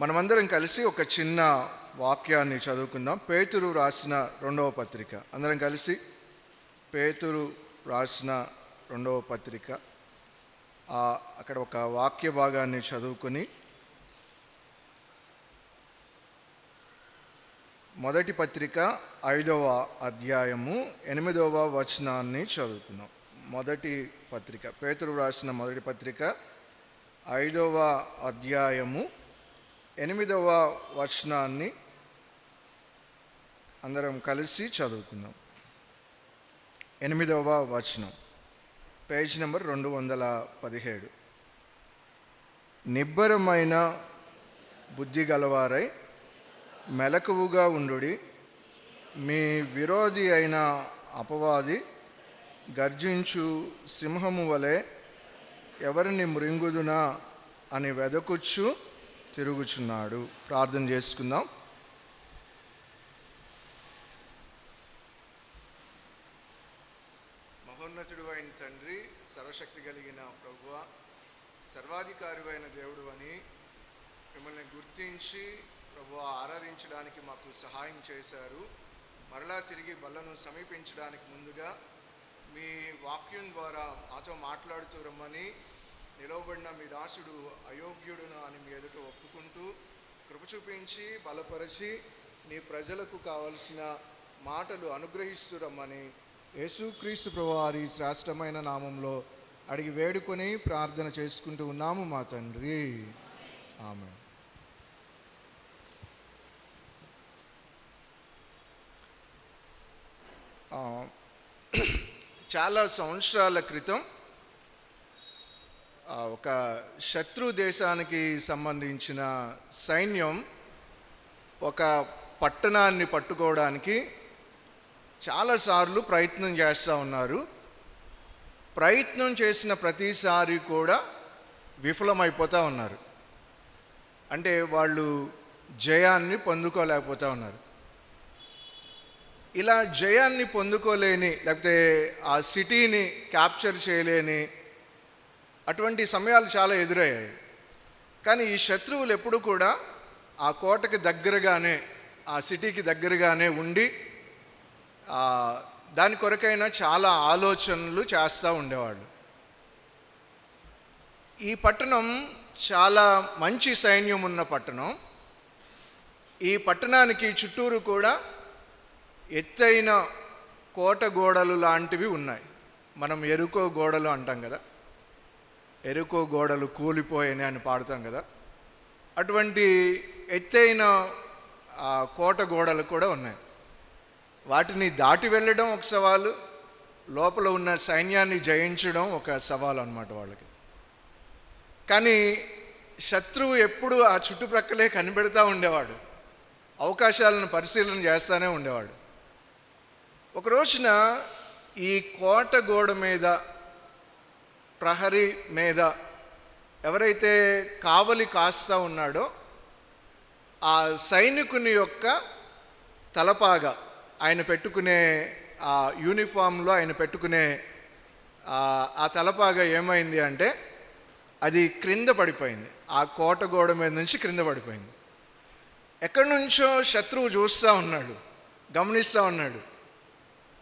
మనమందరం కలిసి ఒక చిన్న వాక్యాన్ని చదువుకుందాం. పేతురు రాసిన 2వ పత్రిక. అందరం కలిసి పేతురు రాసిన 2వ పత్రిక అక్కడ ఒక వాక్య భాగాన్ని చదువుకొని మొదటి పత్రిక 5వ అధ్యాయము 8వ వచనాన్ని చదువుకుందాం. మొదటి పత్రిక, పేతురు రాసిన మొదటి పత్రిక 5వ అధ్యాయము 8వ వచనాన్ని అందరం కలిసి చదువుకుందాం. 8వ వచనం, పేజ్ నెంబర్ 217. నిబ్బరమైన బుద్ధి గలవారై మెలకువగా ఉండుడి. మీ విరోధి అయిన అపవాది గర్జించు సింహము వలె ఎవరిని మృంగుదునా అని వెదకుచ్చు తిరుగుచున్నాడు. ప్రార్థన చేసుకుందాం. మహోన్నతుడు అయిన తండ్రి, సర్వశక్తి కలిగిన ప్రభువ, సర్వాధికారి అయిన దేవుడు అని మిమ్మల్ని గుర్తించి ప్రభువ ఆరాధించడానికి మాకు సహాయం చేశారు. మరలా తిరిగి బల్లను సమీపించడానికి ముందుగా మీ వాక్యం ద్వారా మాతో మాట్లాడుతూ రమ్మని నిలవబడిన మీ దాసుడు అయోగ్యుడును అని మీ ఎదుట ఒప్పుకుంటూ కృప చూపించి బలపరిచి నీ ప్రజలకు కావలసిన మాటలు అనుగ్రహిస్తూ రమ్మని యేసుక్రీస్తు ప్రభువారి శ్రేష్టమైన నామంలో అడిగి వేడుకొని ప్రార్థన చేసుకుంటూ ఉన్నాము మా తండ్రి, ఆమేన్. చాలా సంవత్సరాల క్రితం ఒక శత్రు దేశానికి సంబంధించిన సైన్యం ఒక పట్టణాన్ని పట్టుకోవడానికి చాలాసార్లు ప్రయత్నం చేస్తూ ఉన్నారు. ప్రయత్నం చేసిన ప్రతిసారి కూడా విఫలమైపోతూ ఉన్నారు. అంటే వాళ్ళు జయాన్ని పొందుకోలేకపోతూ ఉన్నారు. ఇలా జయాన్ని పొందుకోలేని, లేకపోతే ఆ సిటీని క్యాప్చర్ చేయలేని అటువంటి సమయాలు చాలా ఎదురయ్యాయి. కానీ ఈ శత్రువులు ఎప్పుడు కూడా ఆ కోటకి దగ్గరగానే, ఆ సిటీకి దగ్గరగానే ఉండి దాని కొరకైనా చాలా ఆలోచనలు చేస్తూ ఉండేవాళ్ళు. ఈ పట్టణం చాలా మంచి సైన్యం ఉన్న పట్టణం. ఈ పట్టణానికి చుట్టూరు కూడా ఎత్తైన కోట గోడలు లాంటివి ఉన్నాయి. మనం ఎరుకో గోడలు అంటాం కదా, ఎరుకో గోడలు కూలిపోయాయి అని పాడుతాం కదా. అటువంటి ఎత్తైన కోట గోడలు కూడా ఉన్నాయి. వాటిని దాటి వెళ్ళడం ఒక సవాలు, లోపల ఉన్న సైన్యాన్ని జయించడం ఒక సవాలు అన్నమాట వాళ్ళకి. కానీ శత్రువు ఎప్పుడు ఆ చుట్టుప్రక్కలే కనిపెడతా ఉండేవాడు, అవకాశాలను పరిశీలన చేస్తూనే ఉండేవాడు. ఒక రోజున ఈ కోట గోడ మీద, ప్రహరీ మీద ఎవరైతే కావలి కాస్తా ఉన్నాడో ఆ సైనికుని యొక్క తలపాగా, ఆయన పెట్టుకునే ఆ యూనిఫామ్లో ఆయన పెట్టుకునే ఆ తలపాగా ఏమైంది అంటే అది క్రింద పడిపోయింది. ఆ కోట గోడ మీద నుంచి క్రింద పడిపోయింది. ఎక్కడి నుంచో శత్రువు చూస్తూ ఉన్నాడు, గమనిస్తూ ఉన్నాడు.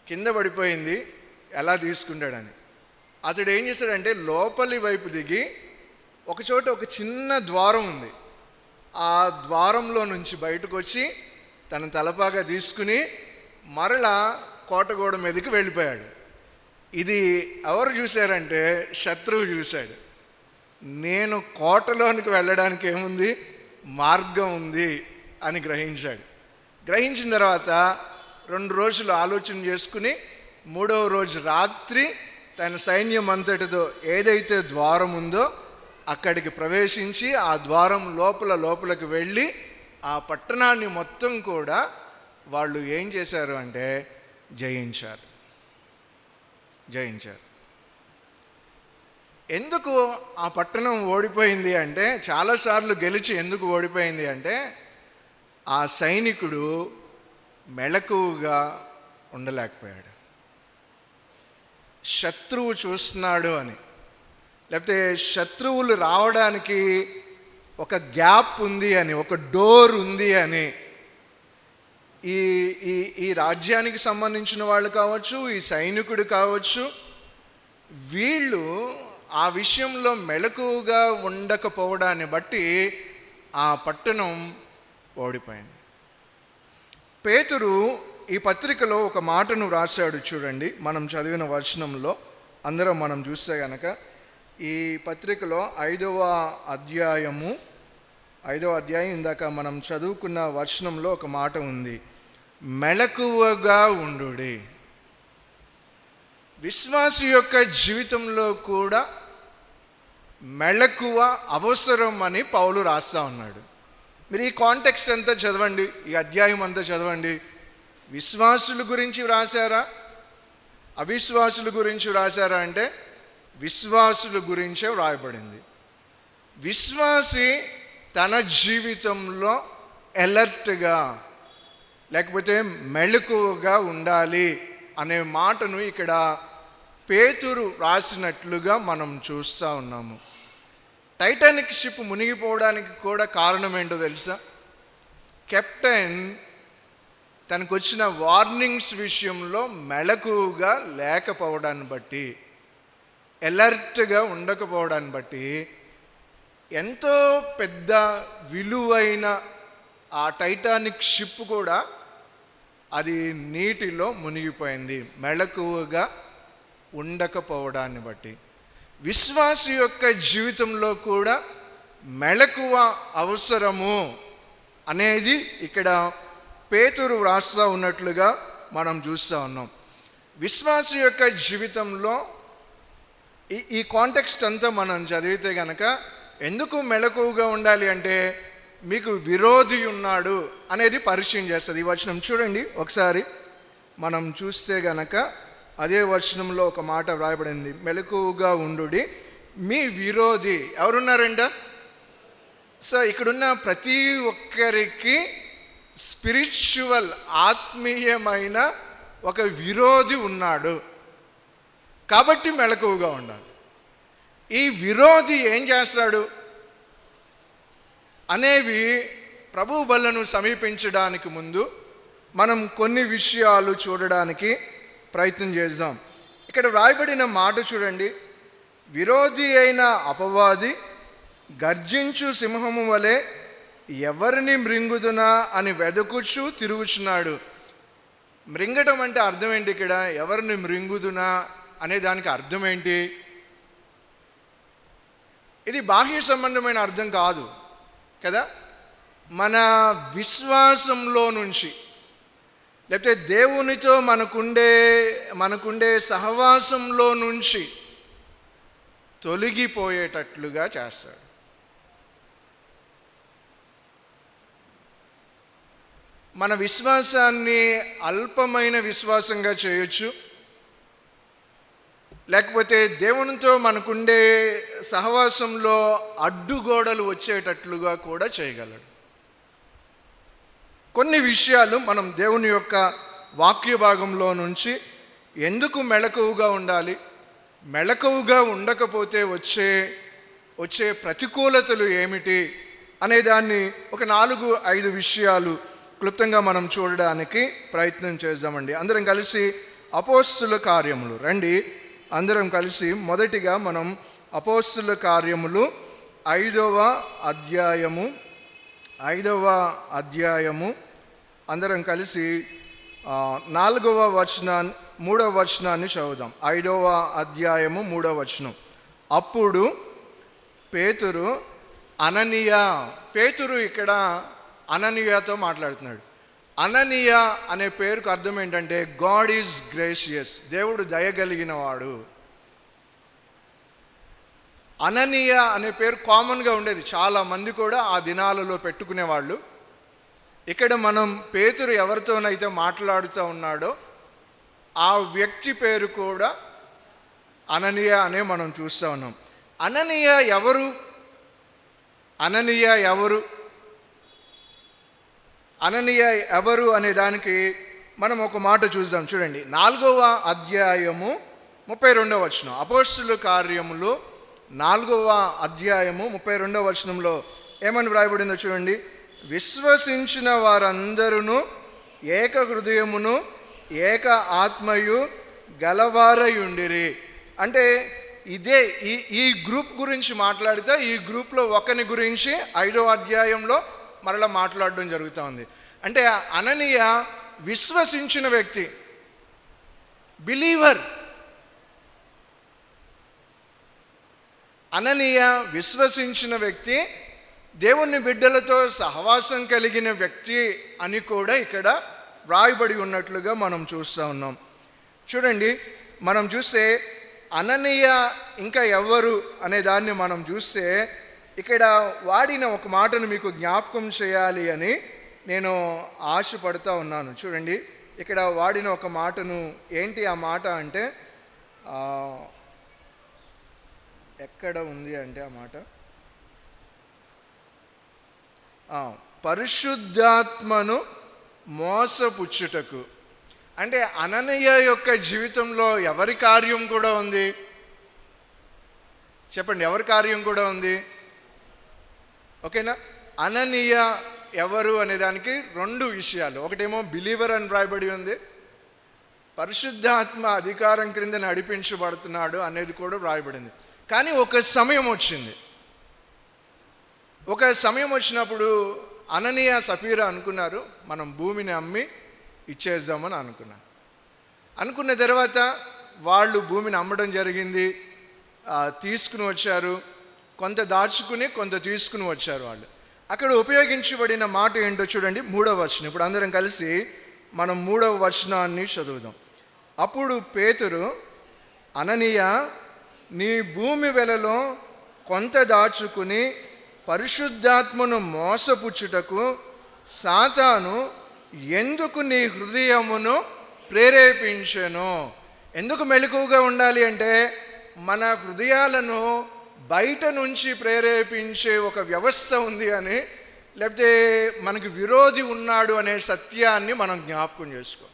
కింద పడిపోయింది, ఎలా తీసుకుంటాడని. అతడు ఏం చేశాడంటే లోపలి వైపు దిగి ఒకచోట ఒక చిన్న ద్వారం ఉంది, ఆ ద్వారంలో నుంచి బయటకు వచ్చి తన తలపాగా తీసుకుని మరలా కోటగోడ మీదకి వెళ్ళిపోయాడు. ఇది ఎవరు చూశారంటే శత్రువు చూశాడు. నేను కోటలోనికి వెళ్ళడానికి ఏముంది, మార్గం ఉంది అని గ్రహించాడు. గ్రహించిన తర్వాత 2 రోజులు ఆలోచన చేసుకుని 3వ రోజు రాత్రి తన సైన్యం అంతటితో ఏదైతే ద్వారం ఉందో అక్కడికి ప్రవేశించి ఆ ద్వారం లోపలికి వెళ్ళి ఆ పట్టణాన్ని మొత్తం కూడా వాళ్ళు ఏం చేశారు అంటే జయించారు. ఎందుకు ఆ పట్టణం ఓడిపోయింది అంటే, చాలాసార్లు గెలిచి ఎందుకు ఓడిపోయింది అంటే ఆ సైనికుడు మెలకువగా ఉండలేకపోయాడు. శత్రువు చూస్తున్నాడు అని, లేకపోతే శత్రువులు రావడానికి ఒక గ్యాప్ ఉంది అని, ఒక డోర్ ఉంది అని ఈ ఈ ఈ రాజ్యానికి సంబంధించిన వాళ్ళు కావచ్చు, ఈ సైనికుడు కావచ్చు, వీళ్ళు ఆ విషయంలో మెలకువగా ఉండకపోవడాన్ని బట్టి ఆ పట్టణం ఓడిపోయింది. పేతురు ఈ పత్రికలో ఒక మాటను రాశాడు చూడండి, మనం చదివిన వచనంలో అందరం మనం చూస్తే గనక ఈ పత్రికలో 5వ అధ్యాయం ఇందాక మనం చదువుకున్న వచనంలో ఒక మాట ఉంది, మెలకువగా ఉండుడి. విశ్వాసి యొక్క జీవితంలో కూడా మెలకువ అవసరం అని పౌలు రాస్తా ఉన్నాడు. మీరు ఈ కాంటెక్స్ట్ అంతా చదవండి, ఈ అధ్యాయం అంతా చదవండి. విశ్వాసుల గురించి రాశారా, అవిశ్వాసుల గురించి రాశారా అంటే విశ్వాసుల గురించే వ్రాయబడింది. విశ్వాసి తన జీవితంలో ఎలర్ట్గా లేకపోతే మెలకువగా ఉండాలి అనే మాటను ఇక్కడ పేతురు రాసినట్లుగా మనం చూస్తూ ఉన్నాము. టైటానిక్ షిప్ మునిగిపోవడానికి కూడా కారణం ఏంటో తెలుసా? కెప్టెన్ తనకు వచ్చిన వార్నింగ్స్ విషయంలో మెలకువగా లేకపోవడాన్ని బట్టి, ఎలర్ట్గా ఉండకపోవడాన్ని బట్టి ఎంతో పెద్ద విలువైన ఆ టైటానిక్ షిప్ కూడా అది నీటిలో మునిగిపోయింది, మెలకువగా ఉండకపోవడాన్ని బట్టి. విశ్వాసి యొక్క జీవితంలో కూడా మెలకువ అవసరము అనేది ఇక్కడ పేతురు వ్రాస్తా ఉన్నట్లుగా మనం చూస్తూ ఉన్నాం. విశ్వాసి యొక్క జీవితంలో ఈ కాంటెక్స్ట్ అంతా మనం చదివితే గనక ఎందుకు మెలకువగా ఉండాలి అంటే మీకు విరోధి ఉన్నాడు అనేది పరిచయం చేస్తుంది. ఈ వచనం చూడండి ఒకసారి మనం చూస్తే గనక అదే వచనంలో ఒక మాట వ్రాయబడింది, మెలకువగా ఉండుడి, మీ విరోధి ఎవరున్నారంట? సో ఇక్కడున్న ప్రతి ఒక్కరికి స్పిరిచువల్ ఆత్మీయమైన ఒక విరోధి ఉన్నాడు కాబట్టి మెలకువగా ఉండాలి. ఈ విరోధి ఏం చేస్తాడు అనేవి ప్రభు బలను సమీపించడానికి ముందు మనం కొన్ని విషయాలు చూడడానికి ప్రయత్నం చేద్దాం. ఇక్కడ వ్రాయబడిన మాట చూడండి, విరోధి అయిన అపవాది గర్జించు సింహము వలె ఎవరిని మృంగుదునా అని వెదకుచు తిరుగుచున్నాడు. మృంగటం అంటే అర్థం ఏంటి? ఇక్కడ ఎవరిని మృంగుదునా అనే దానికి అర్థం ఏంటి? ఇది బాహ్య సంబంధమైన అర్థం కాదు కదా. మన విశ్వాసంలో నుంచి లేకపోతే దేవునితో మనకుండే సహవాసంలో నుంచి తొలగిపోయేటట్లుగా చేస్తాడు. మన విశ్వాసాన్ని అల్పమైన విశ్వాసంగా చేయొచ్చు, లేకపోతే దేవునితో మనకుండే సహవాసంలో అడ్డుగోడలు వచ్చేటట్లుగా కూడా చేయగలడు. కొన్ని విషయాలు మనం దేవుని యొక్క వాక్య భాగంలో నుంచి ఎందుకు మెలకువగా ఉండాలి, మెలకువగా ఉండకపోతే వచ్చే ప్రతికూలతలు ఏమిటి అనే దాన్ని ఒక 4-5 విషయాలు క్లుప్తంగా మనం చూడడానికి ప్రయత్నం చేద్దామండి. అందరం కలిసి అపోస్తుల కార్యములు రండి. అందరం కలిసి మొదటిగా మనం అపోస్తుల కార్యములు 5వ అధ్యాయము అందరం కలిసి 3వ వచనాన్ని చదువుదాం. 5వ అధ్యాయము 3వ వచనం. అప్పుడు పేతురు పేతురు ఇక్కడ అననీయాతో మాట్లాడుతున్నాడు. అననీయా అనే పేరుకు అర్థం ఏంటంటే గాడ్ ఈజ్ గ్రేషియస్, దేవుడు దయగలిగిన వాడు. అననీయా అనే పేరు కామన్గా ఉండేది, చాలా మంది కూడా ఆ దినాలలో పెట్టుకునేవాళ్ళు. ఇక్కడ మనం పేతురు ఎవరితోనైతే మాట్లాడుతూ ఉన్నాడో ఆ వ్యక్తి పేరు కూడా అననీయా అనే మనం చూస్తూ ఉన్నాం. అననీయా ఎవరు అనే దానికి మనం ఒక మాట చూద్దాం. చూడండి 4వ అధ్యాయము 32వ వచనం. అపోస్తుల కార్యములు 4వ అధ్యాయము 32వ వచనంలో ఏమని వ్రాయబడిందో చూడండి. విశ్వసించిన వారందరూ ఏక హృదయమును ఏక ఆత్మయు గలవారయుండిరి. అంటే ఇదే ఈ గ్రూప్ గురించి మాట్లాడితే ఈ గ్రూప్లో ఒకని గురించి 5వ అధ్యాయంలో మరలా మాట్లాడడం జరుగుతూ ఉంది. అంటే అననీయ విశ్వసించిన వ్యక్తి, బిలీవర్. అననీయ విశ్వసించిన వ్యక్తి, దేవుని బిడ్డలతో సహవాసం కలిగిన వ్యక్తి అని కూడా ఇక్కడ వ్రాయబడి ఉన్నట్లుగా మనం చూస్తూ ఉన్నాం. చూడండి, మనం చూస్తే అననీయ ఇంకా ఎవరు అనే దాన్ని మనం చూస్తే ఇక్కడ వాడిన ఒక మాటను మీకు జ్ఞాపకం చేయాలి అని నేను ఆశపడుతూ ఉన్నాను. చూడండి, ఇక్కడ వాడిన ఒక మాటను, ఏంటి ఆ మాట అంటే, ఎక్కడ ఉంది అంటే ఆ మాట, పరిశుద్ధాత్మను మోసపుచ్చుటకు. అంటే అననీయ యొక్క జీవితంలో ఎవరి కార్యం కూడా ఉంది? చెప్పండి, ఎవరి కార్యం కూడా ఉంది? ఓకేనా? అననీయ ఎవరు అనే దానికి 2 విషయాలు. ఒకటేమో బిలీవర్ అని రాయబడి ఉంది, పరిశుద్ధాత్మ అధికారం క్రింద నడిపించబడుతున్నాడు అనేది కూడా వ్రాయబడింది. కానీ ఒక సమయం వచ్చింది. ఒక సమయం వచ్చినప్పుడు అననీయ సఫీరా అనుకున్నారు, మనం భూమిని అమ్మి ఇచ్చేద్దామని అనుకున్న తర్వాత వాళ్ళు భూమిని అమ్మడం జరిగింది. తీసుకుని వచ్చారు, కొంత దాచుకుని కొంత తీసుకుని వచ్చారు వాళ్ళు. అక్కడ ఉపయోగించబడిన మాట ఏంటో చూడండి, 3వ వచనం. ఇప్పుడు అందరం కలిసి మనం 3వ వచనాన్ని చదువుదాం. అప్పుడు పేతురు, అననీయ, నీ భూమి వెలలో కొంత దాచుకుని పరిశుద్ధాత్మను మోసపుచ్చుటకు సాతాను ఎందుకు నీ హృదయమును ప్రేరేపించెను? ఎందుకు మెలకువగా ఉండాలి అంటే, మన హృదయాలను బయట నుంచి ప్రేరేపించే ఒక వ్యవస్థ ఉంది అని, లేకపోతే మనకి విరోధి ఉన్నాడు అనే సత్యాన్ని మనం జ్ఞాపకం చేసుకో.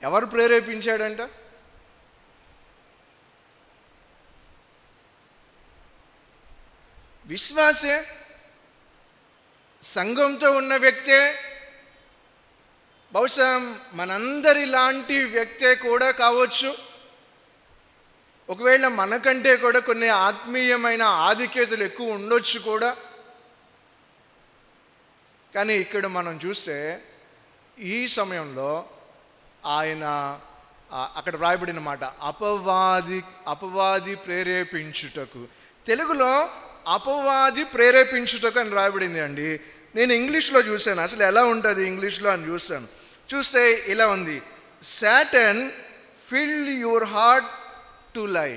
ఎవరు ప్రేరేపించాడంట? విశ్వాసే, సంఘంతో ఉన్న వ్యక్తే, బహుశా మనందరిలాంటి వ్యక్తే కూడా కావచ్చు. ఒకవేళ మనకంటే కూడా కొన్ని ఆత్మీయమైన ఆధిక్యతలు ఎక్కువ ఉండొచ్చు కూడా. కానీ ఇక్కడ మనం చూస్తే ఈ సమయంలో ఆయన అక్కడ వ్రాయబడిన మాట అపవాది ప్రేరేపించుటకు. తెలుగులో అపవాది ప్రేరేపించుటకు అని రాయబడింది అండి. నేను ఇంగ్లీష్లో చూశాను, అసలు ఎలా ఉంటుంది ఇంగ్లీష్లో అని చూస్తే ఇలా ఉంది, Satan fill your heart to lie.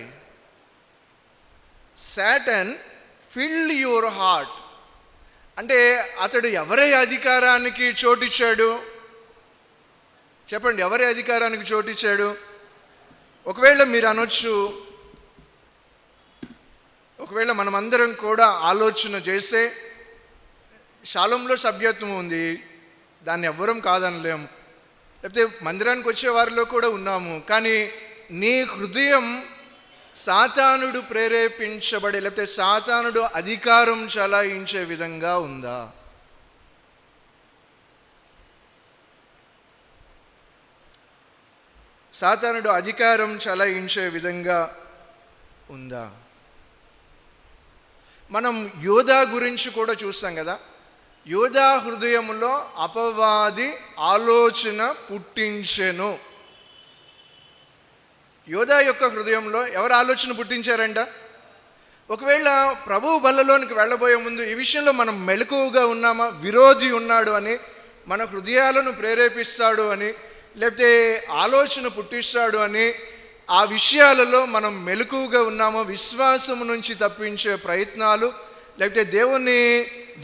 Satan fill your heart అంటే అతడు ఎవరి అధికారానికి చోటిచ్చాడు? చెప్పండి, ఎవరి అధికారానికి చోటిచ్చాడు? ఒకవేళ మీరు అనొచ్చు, ఒకవేళ మనమందరం కూడా ఆలోచన చేస్తే షాలోంలో సభ్యత్వం ఉంది, దాన్ని ఎవ్వరం కాదనలేము, లేకపోతే మందిరానికి వచ్చే వారిలో కూడా ఉన్నాము. కానీ నీ హృదయం సాతానుడు ప్రేరేపించబడి, లేకపోతే సాతానుడు అధికారం చలాయించే విధంగా ఉందా? సాతానుడు అధికారం చలాయించే విధంగా ఉందా? మనం యోధా గురించి కూడా చూస్తాం కదా. యోధా హృదయంలో అపవాది ఆలోచన పుట్టించెను. యోధా యొక్క హృదయంలో ఎవరు ఆలోచన పుట్టించారంట? ఒకవేళ ప్రభువు బల్లలోనికి వెళ్ళబోయే ముందు ఈ విషయంలో మనం మెలకువగా ఉన్నామా? విరోధి ఉన్నాడు అని, మన హృదయాలను ప్రేరేపిస్తాడు అని, లేకపోతే ఆలోచన పుట్టిస్తాడు అని, ఆ విషయాలలో మనం మెలకువగా ఉన్నామో? విశ్వాసం నుంచి తప్పించే ప్రయత్నాలు, లేకపోతే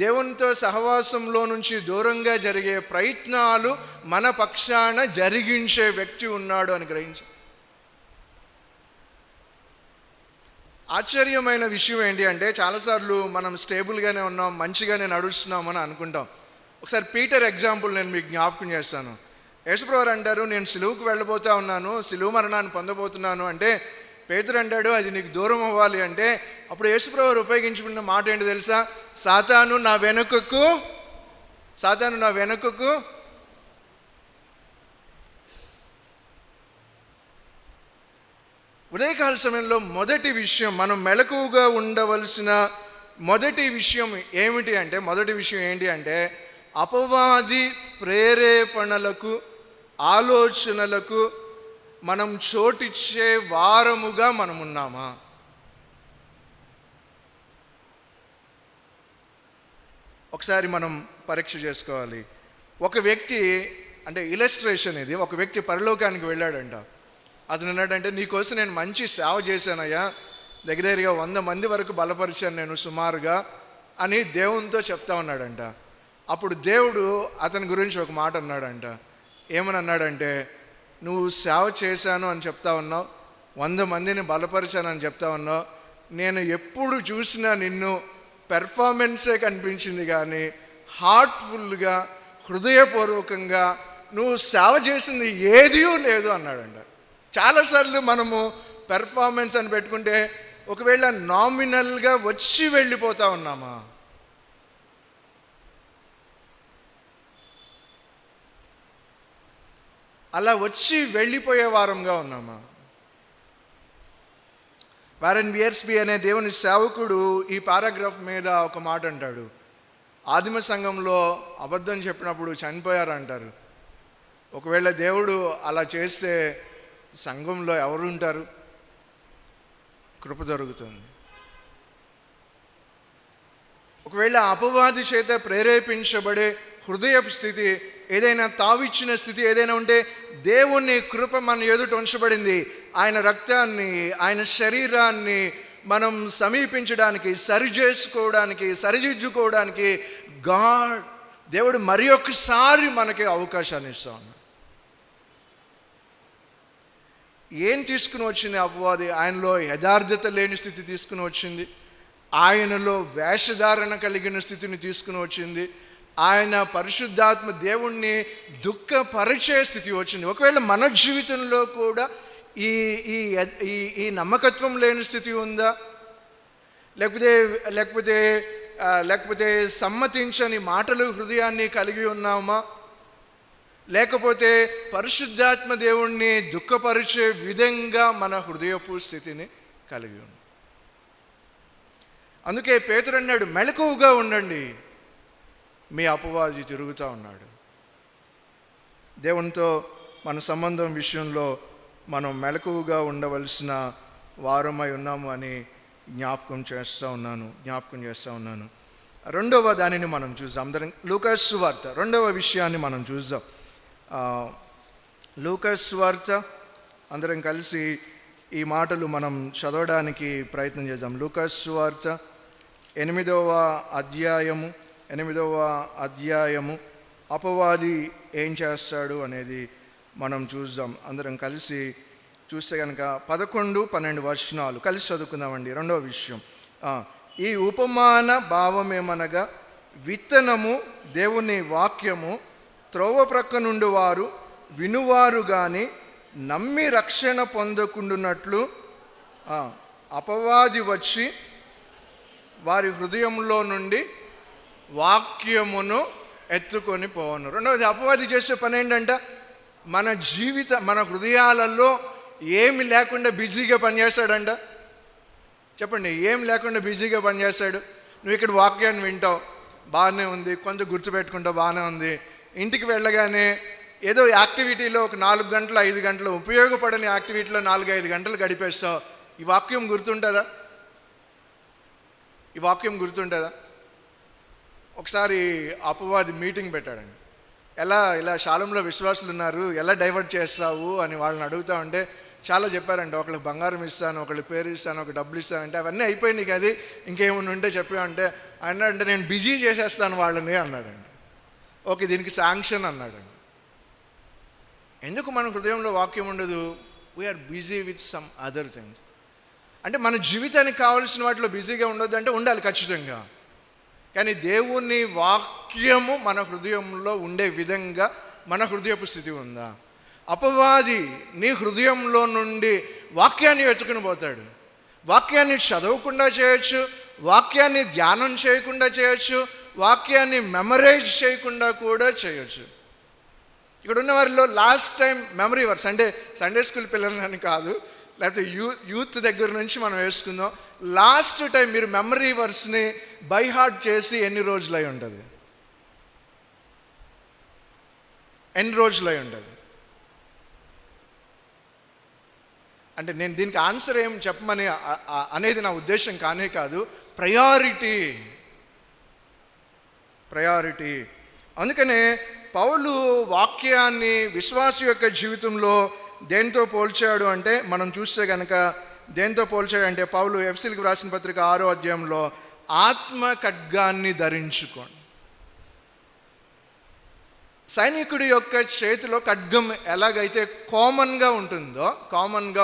దేవునితో సహవాసంలో నుంచి దూరంగా జరిగే ప్రయత్నాలు మన పక్షాన జరిగించే వ్యక్తి ఉన్నాడు అని గ్రహించి. ఆశ్చర్యమైన విషయం ఏంటి అంటే, చాలాసార్లు మనం స్టేబుల్గానే ఉన్నాం, మంచిగానే నడుస్తున్నామని అనుకుంటాం. ఒకసారి పీటర్ ఎగ్జాంపుల్ నేను మీకు జ్ఞాపకం చేస్తాను. యేసుప్రభువారు అంటారు, నేను సిలువుకు వెళ్ళబోతా ఉన్నాను, సిలువు మరణాన్ని పొందబోతున్నాను అంటే, పేతురు అంటాడు అది నీకు దూరం అవ్వాలి అంటే, అప్పుడు యేసుప్రభువు ఉపయోగించుకున్న మాట ఏంటి తెలుసా? సాతాను నా వెనుకకు. ఉదయకాల సమయంలో మొదటి విషయం, మనం మెలకువగా ఉండవలసిన మొదటి విషయం ఏంటి అంటే అపవాది ప్రేరేపణలకు, ఆలోచనలకు మనం చోటిచ్చే వారముగా మనం ఉన్నామా? ఒకసారి మనం పరీక్ష చేసుకోవాలి. ఒక వ్యక్తి, అంటే ఇలస్ట్రేషన్ ఇది, ఒక వ్యక్తి పరలోకానికి వెళ్ళాడంట. అతను అన్నాడంటే, నీకోసం నేను మంచి సేవ చేశానయ్యా, దగ్గరగా 100 మంది వరకు బలపరిచాను నేను సుమారుగా అని దేవునితో చెప్తా ఉన్నాడంట. అప్పుడు దేవుడు అతని గురించి ఒక మాట అన్నాడంట. ఏమని అన్నాడంటే, నువ్వు సేవ చేశాను అని చెప్తా ఉన్నావు, 100 మందిని బలపరిచానని చెప్తా ఉన్నావు, నేను ఎప్పుడు చూసినా నిన్ను పెర్ఫార్మెన్సే కనిపించింది కానీ హార్ట్ఫుల్గా, హృదయపూర్వకంగా నువ్వు సేవ చేసింది ఏదీ లేదు అన్నాడంట. చాలాసార్లు మనము పెర్ఫార్మెన్స్ అని పెట్టుకుంటే ఒకవేళ నామినల్గా వచ్చి వెళ్ళిపోతా ఉన్నామా? అలా వచ్చి వెళ్ళిపోయే వారంగా ఉన్నామా? వారెన్ వియర్స్బీ అనే దేవుని సేవకుడు ఈ పారాగ్రాఫ్ మీద ఒక మాట అంటాడు. ఆదిమ సంఘంలో అబద్ధం చెప్పినప్పుడు చనిపోయారు అంటారు. ఒకవేళ దేవుడు అలా చేస్తే సంఘంలో ఎవరు ఉంటారు? కృప జరుగుతుంది. ఒకవేళ అపవాది చేత ప్రేరేపించబడే హృదయపు స్థితి ఏదైనా, తావిచ్చిన స్థితి ఏదైనా ఉంటే, దేవుని కృప మన ఎదుట ఉంచబడింది. ఆయన రక్తాన్ని, ఆయన శరీరాన్ని మనం సమీపించడానికి, సరిదిద్దుకోవడానికి దేవుడు మరి ఒక్కసారి మనకి అవకాశాన్ని ఇస్తా ఉన్నాడు. ఏం తీసుకుని వచ్చింది అపవాది? ఆయనలో యథార్థత లేని స్థితి తీసుకుని వచ్చింది, ఆయనలో వేషధారణ కలిగిన స్థితిని తీసుకుని వచ్చింది, ఆయన పరిశుద్ధాత్మ దేవుణ్ణి దుఃఖపరిచే స్థితి వచ్చింది. ఒకవేళ మన జీవితంలో కూడా ఈ నమ్మకత్వం లేని స్థితి ఉందా? లేకపోతే సమ్మతించని మాటలు హృదయాన్ని కలిగి ఉన్నామా? లేకపోతే పరిశుద్ధాత్మ దేవుణ్ణి దుఃఖపరిచే విధంగా మన హృదయపు స్థితిని కలిగి ఉన్నాం. అందుకే పేతురు అన్నాడు, మెలకువగా ఉండండి, మీ అపవాది తిరుగుతూ ఉన్నాడు. దేవునితో మన సంబంధం విషయంలో మనం మెలకువగా ఉండవలసిన వారమై ఉన్నాము అని జ్ఞాపకం చేస్తూ ఉన్నాను. రెండవ దానిని మనం చూద్దాం. అందరం లూకాసు సువార్త 2వ విషయాన్ని మనం చూద్దాం. లూకాసు సువార్త అందరం కలిసి ఈ మాటలు మనం చదవడానికి ప్రయత్నం చేద్దాం. లూకాసు సువార్త 8వ అధ్యాయము అపవాది ఏం చేస్తాడు అనేది మనం చూద్దాం. అందరం కలిసి చూస్తే కనుక 11-12 వచనాలు కలిసి చదువుకుందామండి. రెండవ విషయం, ఈ ఉపమాన భావమేమనగా, విత్తనము దేవుని వాక్యము త్రోవ ప్రక్క నుండి వారు వినువారు కానీ నమ్మి రక్షణ పొందకుండునట్లు అపవాది వచ్చి వారి హృదయంలో నుండి వాక్యమును ఎత్తుకొని పోవను. రెండవది, అపవాది చేసే పని ఏంటంట, మన హృదయాలలో ఏమి లేకుండా బిజీగా పనిచేస్తాడంట. చెప్పండి, ఏం లేకుండా బిజీగా పనిచేస్తాడు. నువ్వు ఇక్కడ వాక్యాన్ని వింటావు, బాగానే ఉంది, కొంచెం గుర్తుపెట్టుకుంటావు, బాగానే ఉంది. ఇంటికి వెళ్ళగానే ఏదో యాక్టివిటీలో ఒక 4 గంటలు 5 గంటలు, ఉపయోగపడని యాక్టివిటీలో 4-5 గంటలు గడిపేస్తావు. ఈ వాక్యం గుర్తుంటుందా? ఒకసారి అపవాది మీటింగ్ పెట్టాడండి. ఇలా శాలంలో విశ్వాసులు ఉన్నారు, ఎలా డైవర్ట్ చేస్తావు అని వాళ్ళని అడుగుతా ఉంటే చాలా చెప్పారండి. ఒకళ్ళకి బంగారం ఇస్తాను, ఒకళ్ళకి పేరు ఇస్తాను, ఒక డబ్బులు ఇస్తానంటే అవన్నీ అయిపోయినాయి కదా, ఇంకేమైనా ఉంటే చెప్పామంటే అంటే నేను బిజీ చేసేస్తాను వాళ్ళని అన్నాడండి. ఓకే, దీనికి శాంక్షన్ అన్నాడండి. ఎందుకు మన హృదయంలో వాక్యం ఉండదు? We are busy with some other things. అంటే మన జీవితానికి కావాల్సిన వాటిలో బిజీగా ఉండొద్దు అంటే ఉండాలి ఖచ్చితంగా, కానీ దేవుని వాక్యము మన హృదయంలో ఉండే విధంగా మన హృదయపు స్థితి ఉందా? అపవాది నీ హృదయంలో నుండి వాక్యాన్ని వెతుకుని పోతాడు. వాక్యాన్ని చదవకుండా చేయొచ్చు, వాక్యాన్ని ధ్యానం చేయకుండా చేయొచ్చు, వాక్యాన్ని మెమరైజ్ చేయకుండా కూడా చేయొచ్చు. ఇక్కడ ఉన్న వారిలో లాస్ట్ టైం మెమరీ వర్స్, అంటే సండే స్కూల్ పిల్లలని కాదు, లేకపోతే యూత్ దగ్గర నుంచి మనం వేసుకుందాం, లాస్ట్ టైం మీరు మెమరీ వర్స్ని బై హార్ట్ చేసి ఎన్ని రోజులై ఉంటుంది? ఎన్ని రోజులై ఉంటుంది? అంటే నేను దీనికి ఆన్సర్ ఏం చెప్పమని అనేది నా ఉద్దేశం కానే కాదు. ప్రయారిటీ. అందుకనే పౌలు వాక్యాన్ని విశ్వాస యొక్క జీవితంలో దేంతో పోల్చాడు అంటే, మనం చూస్తే కనుక దేంతో పోల్చాడు అంటే, పౌలు ఎఫెసీయులకు రాసిన పత్రిక 6వ అధ్యాయంలో ఆత్మ ఖడ్గాన్ని ధరించుకోండి. సైనికుడి యొక్క చేతిలో ఖడ్గం ఎలాగైతే కామన్గా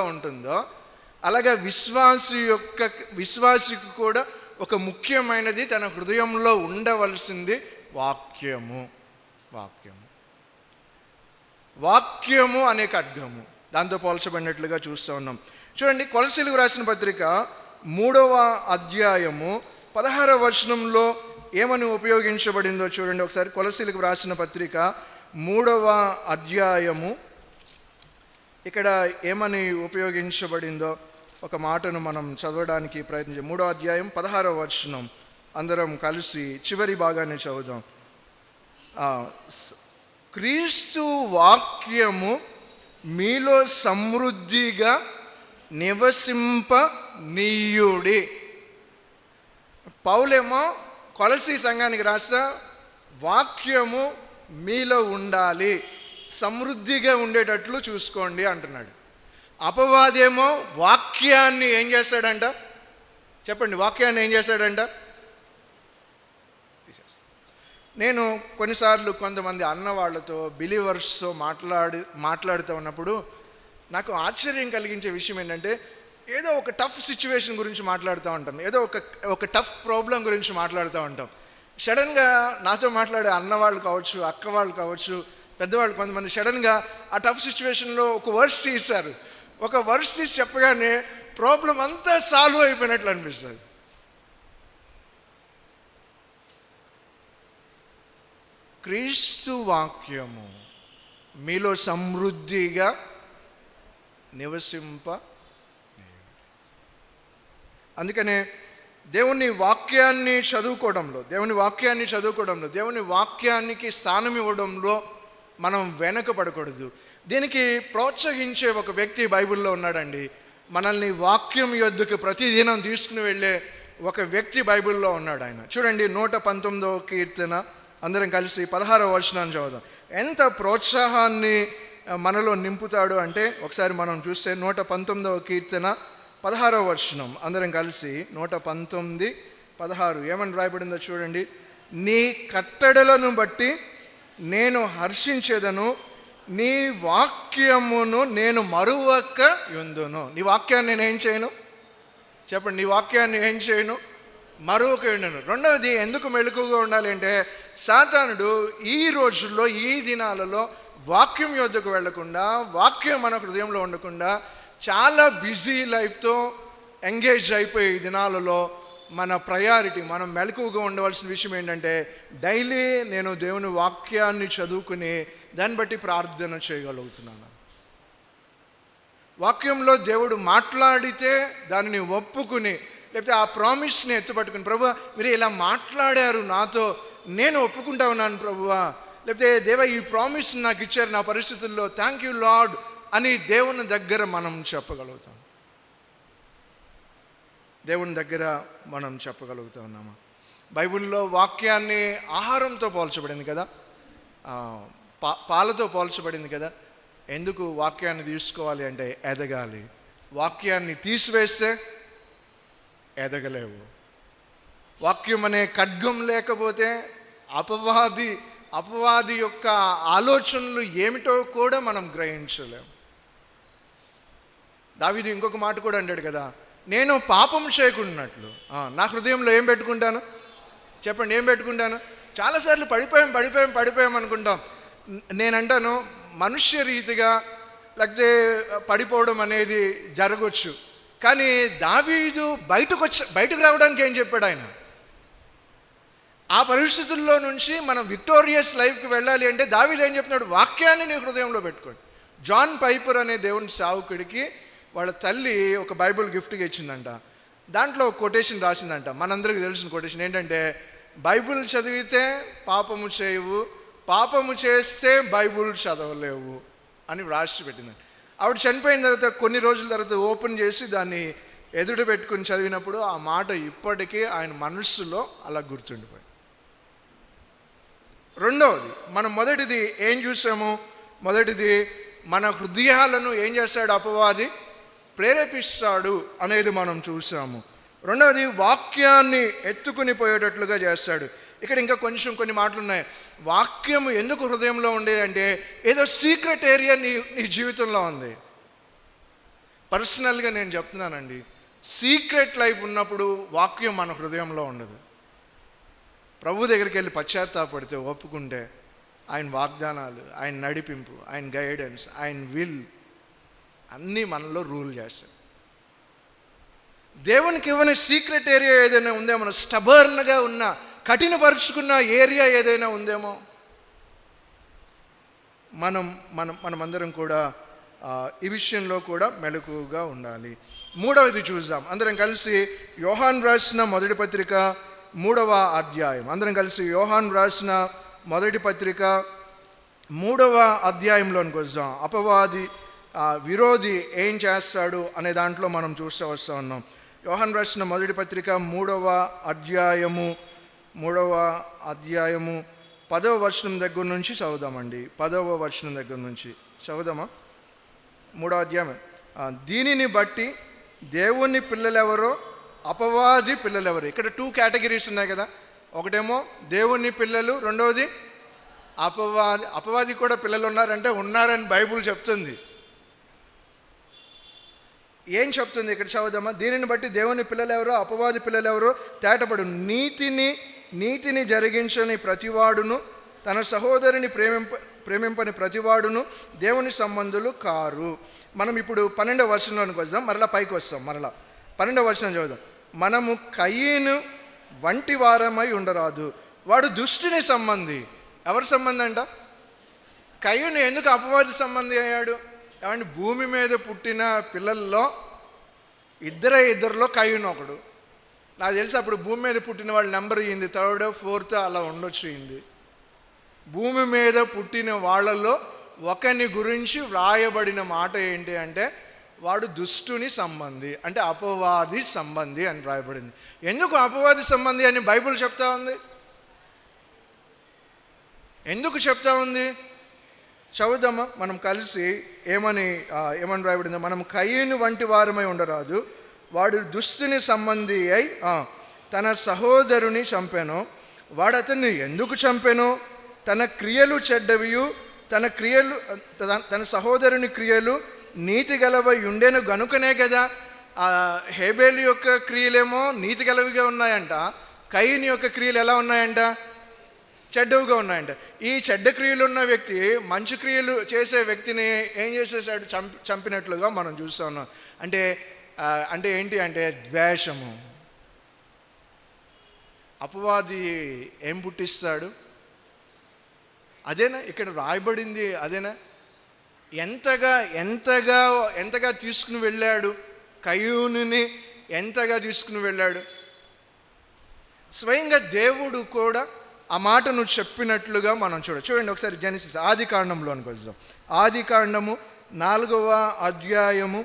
ఉంటుందో అలాగే విశ్వాసికి కూడా ఒక ముఖ్యమైనది తన హృదయంలో ఉండవలసింది వాక్యము అనే ఖడ్గము. దాంతో పోల్చబడినట్లుగా చూస్తూ ఉన్నాం. చూడండి, కొలసీలకు రాసిన పత్రిక 3వ అధ్యాయము 16వ వచనంలో ఏమని ఉపయోగించబడిందో చూడండి ఒకసారి. కొలసీలకు రాసిన పత్రిక 3వ అధ్యాయము ఇక్కడ ఏమని ఉపయోగించబడిందో ఒక మాటను మనం చదవడానికి ప్రయత్నించాం. 3వ అధ్యాయం 16వ వచనం అందరం కలిసి చివరి భాగాన్ని చదువుదాం. క్రీస్తు వాక్యము మీలో సమృద్ధిగా నివసింపనీయుడి. పౌలేమో కొలసీ సంఘానికి రాస్తా వాక్యము మీలో ఉండాలి, సమృద్ధిగా ఉండేటట్లు చూసుకోండి అంటున్నాడు. అపవాదేమో వాక్యాన్ని ఏం చేస్తాడంట? చెప్పండి, వాక్యాన్ని ఏం చేస్తాడంట? తీసేస్తాడు. నేను కొన్నిసార్లు కొంతమంది అన్నవాళ్లతో బిలీవర్స్తో మాట్లాడుతూ ఉన్నప్పుడు నాకు ఆశ్చర్యం కలిగించే విషయం ఏంటంటే, ఏదో ఒక టఫ్ సిచ్యువేషన్ గురించి మాట్లాడుతూ ఉంటాం, ఏదో ఒక టఫ్ ప్రాబ్లం గురించి మాట్లాడుతూ ఉంటాం. సడన్గా నాతో మాట్లాడే అన్నవాళ్ళు కావచ్చు, అక్క వాళ్ళు కావచ్చు, పెద్దవాళ్ళు కొంతమంది సడన్గా ఆ టఫ్ సిచ్యువేషన్లో ఒక వర్స్ తీశారు. ఒక వర్స్ తీసి చెప్పగానే ప్రాబ్లం అంతా సాల్వ్ అయిపోయినట్లు అనిపిస్తుంది. క్రీస్తు వాక్యము మీలో సమృద్ధిగా నివసింప. అందుకనే దేవుని వాక్యాన్ని చదువుకోవడంలో, దేవుని వాక్యానికి స్థానం ఇవ్వడంలో మనం వెనకపడకూడదు. దీనికి ప్రోత్సహించే ఒక వ్యక్తి బైబిల్లో ఉన్నాడండి. మనల్ని వాక్యం యొద్దకు ప్రతిదినం తీసుకుని వెళ్ళే ఒక వ్యక్తి బైబిల్లో ఉన్నాడు. ఆయన చూడండి, 119వ కీర్తన అందరం కలిసి 16వ వచనాన్ని చదువుదాం. ఎంత ప్రోత్సాహాన్ని మనలో నింపుతాడు అంటే, ఒకసారి మనం చూస్తే 119వ కీర్తన 16వ వచనం అందరం కలిసి 119:16 ఏమని రాయబడిందో చూడండి. నీ కట్టడలను బట్టి నేను హర్షించేదను, నీ వాక్యమును నేను మరువక యుందును. నీ వాక్యాన్ని నేను ఏం చేయను? చెప్పండి, నీ వాక్యాన్ని ఏం చేయను? మరువక యుందును. రెండవది, ఎందుకు మెలకువగా ఉండాలి అంటే, సాతానుడు ఈ రోజుల్లో, ఈ దినాలలో వాక్యం యొద్దకు వెళ్లకుండా, వాక్యం మన హృదయంలో ఉండకుండా చాలా బిజీ లైఫ్తో ఎంగేజ్ అయిపోయి ఈ దినాలలో మన ప్రయారిటీ, మనం మెలకువగా ఉండవలసిన విషయం ఏంటంటే, డైలీ నేను దేవుని వాక్యాన్ని చదువుకుని దాన్ని బట్టి ప్రార్థన చేయగలుగుతున్నాను. వాక్యంలో దేవుడు మాట్లాడితే దానిని ఒప్పుకుని, లేకపోతే ఆ ప్రామిస్ని ఎత్తుపట్టుకుని, ప్రభువా మీరు ఇలా మాట్లాడారు నాతో, నేను ఒప్పుకుంటా ఉన్నాను ప్రభువా, లేకపోతే దేవా ఈ ప్రామిస్ నాకు ఇచ్చారు నా పరిస్థితుల్లో, థ్యాంక్ యూ లార్డ్ అని దేవుని దగ్గర మనం చెప్పగలుగుతాం. దేవుని దగ్గర మనం చెప్పగలుగుతూ ఉన్నామా? బైబిల్లో వాక్యాన్ని ఆహారంతో పోల్చబడింది కదా, పాలతో పోల్చబడింది కదా. ఎందుకు వాక్యాన్ని తీసుకోవాలి అంటే ఎదగాలి. వాక్యాన్ని తీసివేస్తే ఎదగలేవు. వాక్యం అనే ఖడ్గం లేకపోతే అపవాది యొక్క ఆలోచనలు ఏమిటో కూడా మనం గ్రహించలేము. దావీదు ఇంకొక మాట కూడా అంటాడు కదా, నేను పాపం చేయకుండానట్లు నా హృదయంలో ఏం పెట్టుకుంటాను? చెప్పండి, ఏం పెట్టుకుంటాను? చాలాసార్లు పడిపోయాం అనుకుంటాం. నేనంటాను, మనుష్య రీతిగా లేకపోతే పడిపోవడం అనేది జరగవచ్చు. కానీ దావీదు బయటకు రావడానికి ఏం చెప్పాడు ఆయన? ఆ పరిస్థితుల్లో నుంచి మనం విక్టోరియస్ లైఫ్కి వెళ్ళాలి అంటే దావీదు ఏం చెప్తున్నాడు? వాక్యాన్ని నీ హృదయంలో పెట్టుకోండి. జాన్ పైపర్ అనే దేవుని సేవకుడికి వాళ్ళ తల్లి ఒక బైబిల్ గిఫ్ట్గా ఇచ్చిందంట. దాంట్లో కొటేషన్ రాసిందంట, మనందరికీ తెలిసిన కొటేషన్ ఏంటంటే, బైబిల్ చదివితే పాపము చేయవు, పాపము చేస్తే బైబిల్ చదవలేవు అని రాసి పెట్టిందంట. ఆవిడ చనిపోయిన తర్వాత కొన్ని రోజుల తర్వాత ఓపెన్ చేసి దాన్ని ఎదుట పెట్టుకుని చదివినప్పుడు ఆ మాట ఇప్పటికీ ఆయన మనస్సులో అలా గుర్తుండిపోయింది. రెండవది, మనం మొదటిది ఏం చూసాము? మొదటిది, మన హృదయాలను ఏం చేస్తాడు అపవాది? ప్రేరేపిస్తాడు అనేది మనం చూసాము. రెండవది, వాక్యాన్ని ఎత్తుకుని పోయేటట్లుగా చేస్తాడు. ఇక్కడ ఇంకా కొన్ని మాటలు ఉన్నాయి. వాక్యము ఎందుకు హృదయంలో ఉండేదంటే, ఏదో సీక్రెట్ ఏరియా నీ జీవితంలో ఉంది. పర్సనల్గా నేను చెప్తున్నానండి, సీక్రెట్ లైఫ్ ఉన్నప్పుడు వాక్యం మన హృదయంలో ఉండదు. ప్రభు దగ్గరికి వెళ్ళి పశ్చాత్తాపడితే, ఒప్పుకుంటే, ఆయన వాగ్దానాలు, ఆయన నడిపింపు, ఆయన గైడెన్స్, ఆయన విల్ అన్నీ మనలో రూల్ చేస్తాయి. దేవునికి ఇవ్వని సీక్రెట్ ఏరియా ఏదైనా ఉందేమో, స్టబర్న్గా ఉన్న, కఠినపరుచుకున్న ఏరియా ఏదైనా ఉందేమో, మనమందరం కూడా ఈ విషయంలో కూడా మెలకువగా ఉండాలి. మూడవది చూద్దాం. అందరం కలిసి యోహాను రాసిన మొదటి పత్రిక 3వ అధ్యాయం. అందరం కలిసి యోహాను రాసిన మొదటి పత్రిక 3వ అధ్యాయంలోనికి వద్దాం. అపవాది విరోధి ఏం చేస్తాడు అనే దాంట్లో మనం చూస్తూ వస్తూ ఉన్నాం. యోహాను రాసిన మొదటి పత్రిక 3వ అధ్యాయము 10వ వచనం దగ్గర నుంచి చదువుదామండి. 10వ వచనం దగ్గర నుంచి చదువుదామా? 3వ అధ్యాయం. దీనిని బట్టి దేవుని పిల్లలెవరో అపవాది పిల్లలెవరు. ఇక్కడ 2 కేటగిరీస్ ఉన్నాయి కదా. ఒకటేమో దేవుని పిల్లలు, రెండవది అపవాది కూడా పిల్లలు ఉన్నారని బైబుల్ చెప్తుంది. ఏం చెప్తుంది ఇక్కడ చదువుదామా? దీనిని బట్టి దేవుని పిల్లలెవరో అపవాది పిల్లలెవరో తేటపడు. నీతిని జరిగించని ప్రతివాడును తన సహోదరుని ప్రేమింపని ప్రతివాడును దేవుని సంబంధులు కారు. మనం ఇప్పుడు 12వ వచనంలోనికి వద్దాం, మరలా పైకి వస్తాం. మరలా 12వ వచనం చదువుదాం. మనము కయీను వంటి వారమై ఉండరాదు, వాడు దుష్టుని సంబంధి. ఎవరి సంబంధి అంట? కయీను ఎందుకు అపవాది సంబంధి అయ్యాడు? ఏమంటే భూమి మీద పుట్టిన పిల్లల్లో ఇద్దరిలో కయీను ఒకడు. నాకు తెలిసి అప్పుడు భూమి మీద పుట్టిన వాళ్ళ నెంబర్ అయ్యింది 3rd 4th అలా ఉండొచ్చు అయింది. భూమి మీద పుట్టిన వాళ్ళలో ఒకని గురించి వ్రాయబడిన మాట ఏంటి అంటే, వాడు దుష్టుని సంబంధి, అంటే అపవాది సంబంధి అని వ్రాయబడింది. ఎందుకు అపవాది సంబంధి అని బైబిల్ చెప్తా ఉంది? ఎందుకు చెప్తా ఉంది? చదువుదామా మనం కలిసి. ఏమని రాయబడిందో? మనం కయీను వంటి వారమై ఉండరాదు, వాడు దుష్టుని సంబంధి అయి తన సహోదరుని చంపెను. వాడు అతన్ని ఎందుకు చంపెను? తన క్రియలు చెడ్డవియు, తన సహోదరుని క్రియలు నీతి గలవై ఉండేను గనుకనే కదా. హేబేలు యొక్క క్రియలేమో నీతి గలవిగా ఉన్నాయంట, కయీను యొక్క క్రియలు ఎలా ఉన్నాయంట? చెడ్డవుగా ఉన్నాయంట. ఈ చెడ్డ క్రియలు ఉన్న వ్యక్తి మంచి క్రియలు చేసే వ్యక్తిని ఏం చేసేసాడు? చంపినట్లుగా మనం చూస్తూ ఉన్నాం. అంటే ఏంటి అంటే ద్వేషము. అపవాది ఏం పుట్టిస్తాడు? అదేనా ఇక్కడ రాయబడింది? అదేనా? ఎంతగా తీసుకుని వెళ్ళాడు కయీనుని? ఎంతగా తీసుకుని వెళ్ళాడు? స్వయంగా దేవుడు కూడా ఆ మాటను చెప్పినట్లుగా మనం చూడండి ఒకసారి. జెనసిస్ ఆది కాండంలోనికి వద్దాం. ఆది కాండము 4వ అధ్యాయము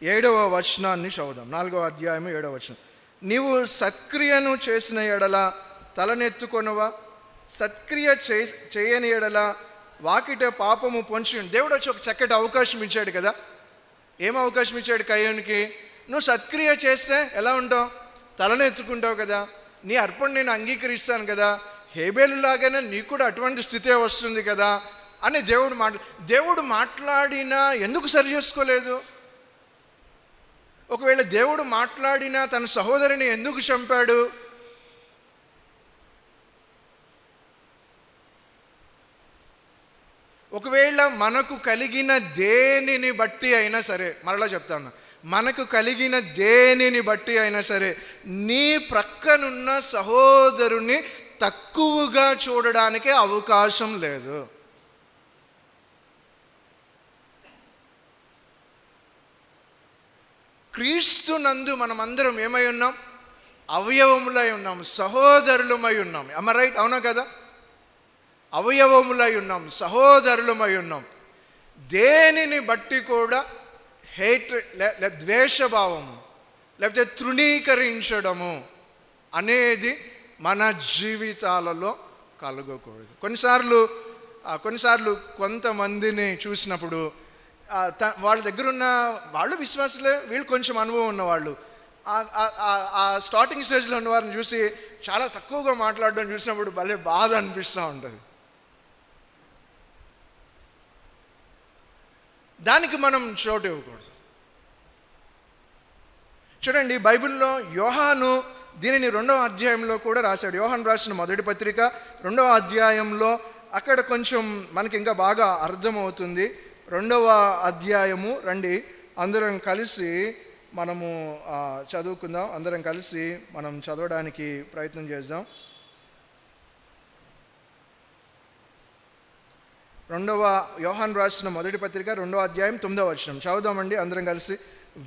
7వ వచనాన్ని చదువుదాం. 4వ అధ్యాయము 7వ వచనం. నీవు సత్క్రియను చేసిన ఎడల తలనెత్తుకొనవా, సత్క్రియ చేయని ఎడల వాకిట పాపము పొంచి. దేవుడు వచ్చి ఒక చక్కటి అవకాశం ఇచ్చాడు కదా. ఏం అవకాశం ఇచ్చాడు కయీనుకి? నువ్వు సత్క్రియ చేస్తే ఎలా ఉంటావు? తలనెత్తుకుంటావు కదా, నీ అర్పణ నేను అంగీకరిస్తాను కదా, హేబేలు లాగానే నీకు కూడా అటువంటి స్థితే వస్తుంది కదా అని దేవుడు మాట్లాడినా ఎందుకు సరి చేసుకోలేదు? ఒకవేళ దేవుడు మాట్లాడినా తన సహోదరిని ఎందుకు చంపాడు? ఒకవేళ మనకు కలిగిన దేనిని బట్టి అయినా సరే, మరలా చెప్తాను, మనకు కలిగిన దేనిని బట్టి అయినా సరే నీ ప్రక్కనున్న సహోదరుని తక్కువగా చూడడానికి అవకాశం లేదు. క్రీస్తునందు మనమందరం ఏమై ఉన్నాం? అవయవములై ఉన్నాం, సహోదరులమై ఉన్నాం. am I right? అవునా కదా? అవయవములై ఉన్నాం, సహోదరులమై ఉన్నాం. దేనిని బట్టి కూడా ద్వేషభావము లేకపోతే తృణీకరించడము అనేది మన జీవితాలలో కలగకూడదు. కొన్నిసార్లు కొంతమందిని చూసినప్పుడు వాళ్ళ దగ్గర ఉన్న వాళ్ళు విశ్వాసులే, వీళ్ళు కొంచెం అనుభవం ఉన్నవాళ్ళు, ఆ స్టార్టింగ్ స్టేజ్లో ఉన్న వారిని చూసి చాలా తక్కువగా మాట్లాడడం చూసినప్పుడు భలే బాధ అనిపిస్తూ ఉంటుంది. దానికి మనం చోటు ఇవ్వకూడదు. చూడండి, బైబిల్లో యోహాను దీనిని 2వ అధ్యాయంలో కూడా రాశాడు. యోహాను రాసిన మొదటి పత్రిక 2వ అధ్యాయంలో అక్కడ కొంచెం మనకి ఇంకా బాగా అర్థమవుతుంది. 2వ అధ్యాయము రండి, అందరం కలిసి మనము చదువుకుందాం. అందరం కలిసి మనం చదవడానికి ప్రయత్నం చేద్దాం. 2వ యోహాను రాసిన మొదటి పత్రిక 2వ అధ్యాయం 9వ వచనం చదువుదామండి అందరం కలిసి.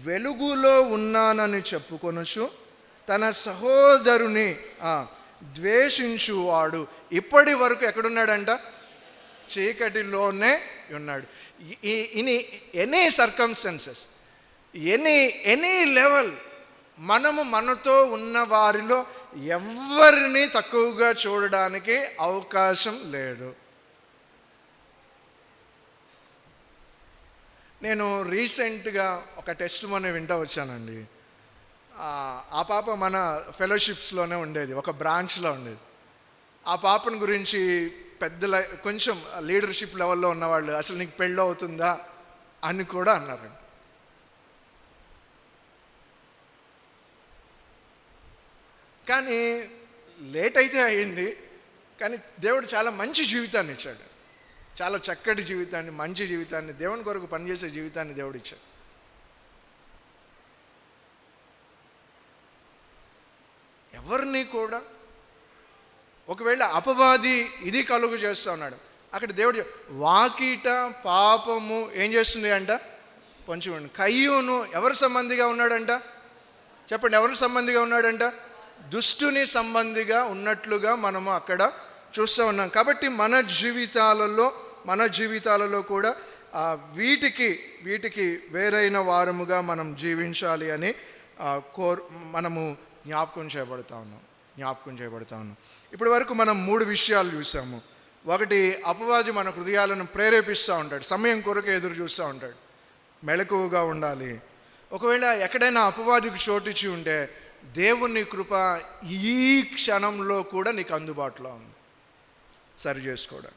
వెలుగులో ఉన్నానని చెప్పుకొనుచు తన సహోదరుని ద్వేషించువాడు ఇప్పటి వరకు ఎక్కడున్నాడంట? చీకటిలోనే ఉన్నాడు. ఎనీ సర్కమ్స్టెన్సెస్, ఎనీ లెవెల్, మనము మనతో ఉన్న వారిలో ఎవరిని తక్కువగా చూడడానికి అవకాశం లేదు. నేను రీసెంట్గా ఒక టెస్టిమనీ వింటూ వచ్చానండి. ఆ పాప మన ఫెలోషిప్స్లోనే ఉండేది, ఒక బ్రాంచ్లో ఉండేది. ఆ పాపను గురించి పెద్దల కొంచెం లీడర్షిప్ లెవెల్లో ఉన్నవాళ్ళు అసలు నీకు పెళ్ళి అవుతుందా అని కూడా అన్నారు. కానీ లేట్ అయితే అయింది, కానీ దేవుడు చాలా మంచి జీవితాన్ని ఇచ్చాడు, చాలా చక్కటి జీవితాన్ని, మంచి జీవితాన్ని, దేవుని కొరకు పనిచేసే జీవితాన్ని దేవుడు ఇచ్చాడు. ఎవరిని కూడా ఒకవేళ అపవాది ఇది కలుగు చేస్తూ ఉన్నాడు, అక్కడ దేవుడు వాకిట పాపము ఏం చేస్తుంది అంట? పంచుకోండి. కయ్యూను ఎవరి సంబంధిగా ఉన్నాడంట? చెప్పండి, ఎవరి సంబంధిగా ఉన్నాడంట? దుష్టుని సంబంధిగా ఉన్నట్లుగా మనము అక్కడ చూస్తూ ఉన్నాం. కాబట్టి మన జీవితాలలో కూడా వీటికి వేరైన వారముగా మనం జీవించాలి అని మనము జ్ఞాపకం చేయబడతా ఉన్నాం. ఇప్పటి వరకు మనం 3 విషయాలు చూసాము. ఒకటి, అపవాది మన హృదయాలను ప్రేరేపిస్తూ ఉంటాడు, సమయం కొరకు ఎదురు చూస్తూ ఉంటాడు, మెలకువగా ఉండాలి. ఒకవేళ ఎక్కడైనా అపవాదికి చోటిచ్చి ఉంటే దేవుని కృప ఈ క్షణంలో కూడా నీకు అందుబాటులో ఉంది సరి చేసుకోవడం.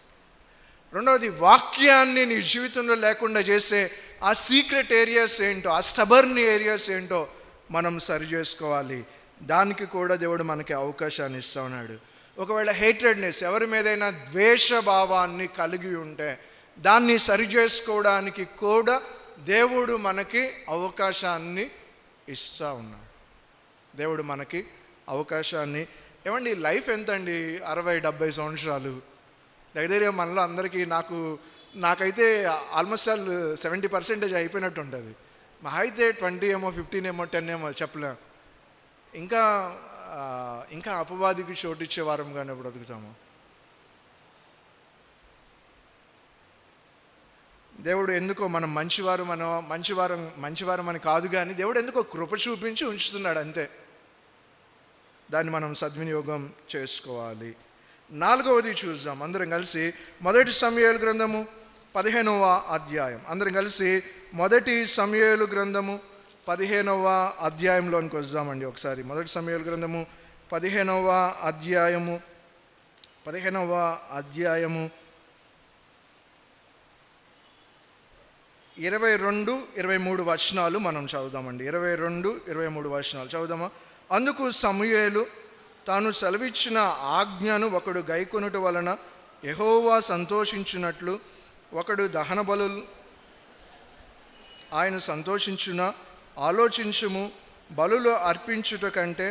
రెండవది, వాక్యాన్ని నీ జీవితంలో లేకుండా చేసే ఆ సీక్రెట్ ఏరియాస్ ఏంటో, ఆ స్టబర్న్ ఏరియాస్ ఏంటో మనం సరి చేసుకోవాలి. దానికి కూడా దేవుడు మనకి అవకాశాన్ని ఇస్తూ ఉన్నాడు. ఒకవేళ హేట్రెడ్నెస్, ఎవరి మీదైనా ద్వేషభావాన్ని కలిగి ఉంటే దాన్ని సరి చేసుకోవడానికి కూడా దేవుడు మనకి అవకాశాన్ని ఇస్తూ ఉన్నాడు. దేవుడు మనకి అవకాశాన్ని ఏమండి, లైఫ్ ఎంతండి? 60-70 సంవత్సరాలు దగ్గర మనలో అందరికీ. నాకైతే ఆల్మోస్ట్ ఆల్ 70% అయిపోయినట్టు ఉంటుంది. మా అయితే 20 ఏమో, 15 ఏమో, 10 ఏమో చెప్పలేం. ఇంకా అపవాదికి చోటిచ్చే వారంగానే బ్రతుకుతాము. దేవుడు ఎందుకో మనం మంచివారం అని కాదు, కానీ దేవుడు ఎందుకో కృప చూపించి ఉంచుతున్నాడు అంతే. దాన్ని మనం సద్వినియోగం చేసుకోవాలి. 4వది చూద్దాం అందరం కలిసి. మొదటి సమూయేలు గ్రంథము 15వ అధ్యాయం. అందరం కలిసి మొదటి సమూయేలు గ్రంథము 15వ అధ్యాయంలోనికి వద్దామండి ఒకసారి. మొదటి సమూయేలు గ్రంథము 15వ అధ్యాయము 22-23 వచనాలు మనం చదువుదామండి. 22-23 వచనాలు చదువుదామా? అందుకు సమూయేలు తాను సెలవిచ్చిన ఆజ్ఞను ఒకడు గైకొనుట వలన యెహోవా సంతోషించినట్లు ఒకడు దహన బలులు ఆయన సంతోషించున, ఆలోచించుము. బలులు అర్పించుట కంటే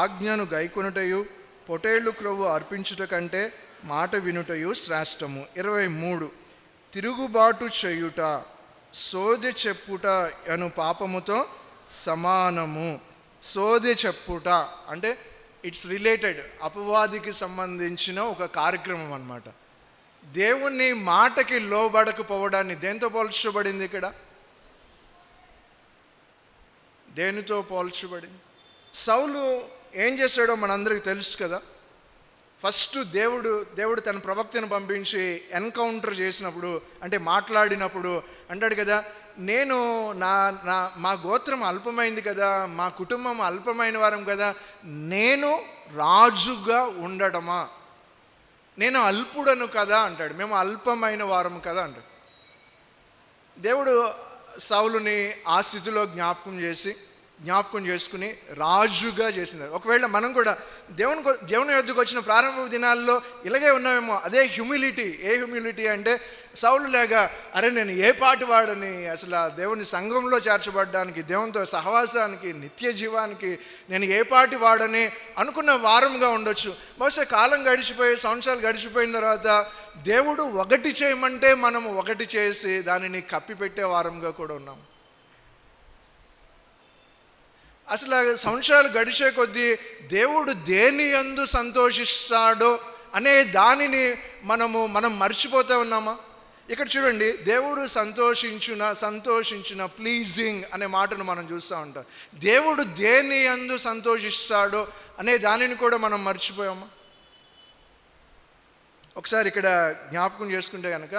ఆజ్ఞను గైకొనుటయు, పొటేళ్ళు క్రొవ్వు అర్పించుట కంటే మాట వినుటయు శ్రేష్టము. 23 తిరుగుబాటు చేయుట సోదె చెప్పుట అను పాపముతో సమానము. సోదె చెప్పుట అంటే ఇట్స్ రిలేటెడ్, అపవాదికి సంబంధించిన ఒక కార్యక్రమం అన్నమాట. దేవుని మాటకి లోబడకపోవడాన్ని దేంతో పోల్చబడింది? ఇక్కడ దేనితో పోల్చబడింది? సౌలు ఏం చేశాడో మనందరికీ తెలుసు కదా. ఫస్ట్ దేవుడు తన ప్రవక్తను పంపించి ఎన్కౌంటర్ చేసినప్పుడు, అంటే మాట్లాడినప్పుడు అంటాడు కదా, నేను మా గోత్రం అల్పమైంది కదా, మా కుటుంబం అల్పమైన వారం కదా, నేను రాజుగా ఉండడమా, నేను అల్పుడను కదా అంటాడు. మేము అల్పమైన వారం కదా అంటాడు. దేవుడు సౌలుని ఆ స్థితిలో జ్ఞాపకం చేసుకుని రాజుగా చేసినారు. ఒకవేళ మనం కూడా దేవుని యొద్దకు వచ్చిన ప్రారంభ దినాల్లో ఇలాగే ఉన్నామేమో. అదే హ్యూమిలిటీ. ఏ హ్యూమిలిటీ అంటే సౌలు లేగా, అరే నేను ఏ పాటి వాడని, అసలు దేవుని సంఘంలో చేర్చబడ్డానికి, దేవునితో సహవాసానికి, నిత్య జీవానికి నేను ఏ పాటి వాడని అనుకున్న వారంగా ఉండొచ్చు. బహుశా కాలం సంవత్సరాలు గడిచిపోయిన తర్వాత దేవుడు ఒకటి చేయమంటే మనము ఒకటి చేసి దానిని కప్పిపెట్టే వారంగా కూడా ఉన్నాం. అసలు సంవత్సరాలు గడిచే కొద్దీ దేవుడు దేని యందు సంతోషిస్తాడో అనే దానిని మనం మర్చిపోతూ ఉన్నామా? ఇక్కడ చూడండి, దేవుడు సంతోషించిన ప్లీజింగ్ అనే మాటను మనం చూస్తూ ఉంటాం. దేవుడు దేని యందు సంతోషిస్తాడో అనే దానిని కూడా మనం మర్చిపోయామా? ఒకసారి ఇక్కడ జ్ఞాపకం చేసుకుంటే కనుక,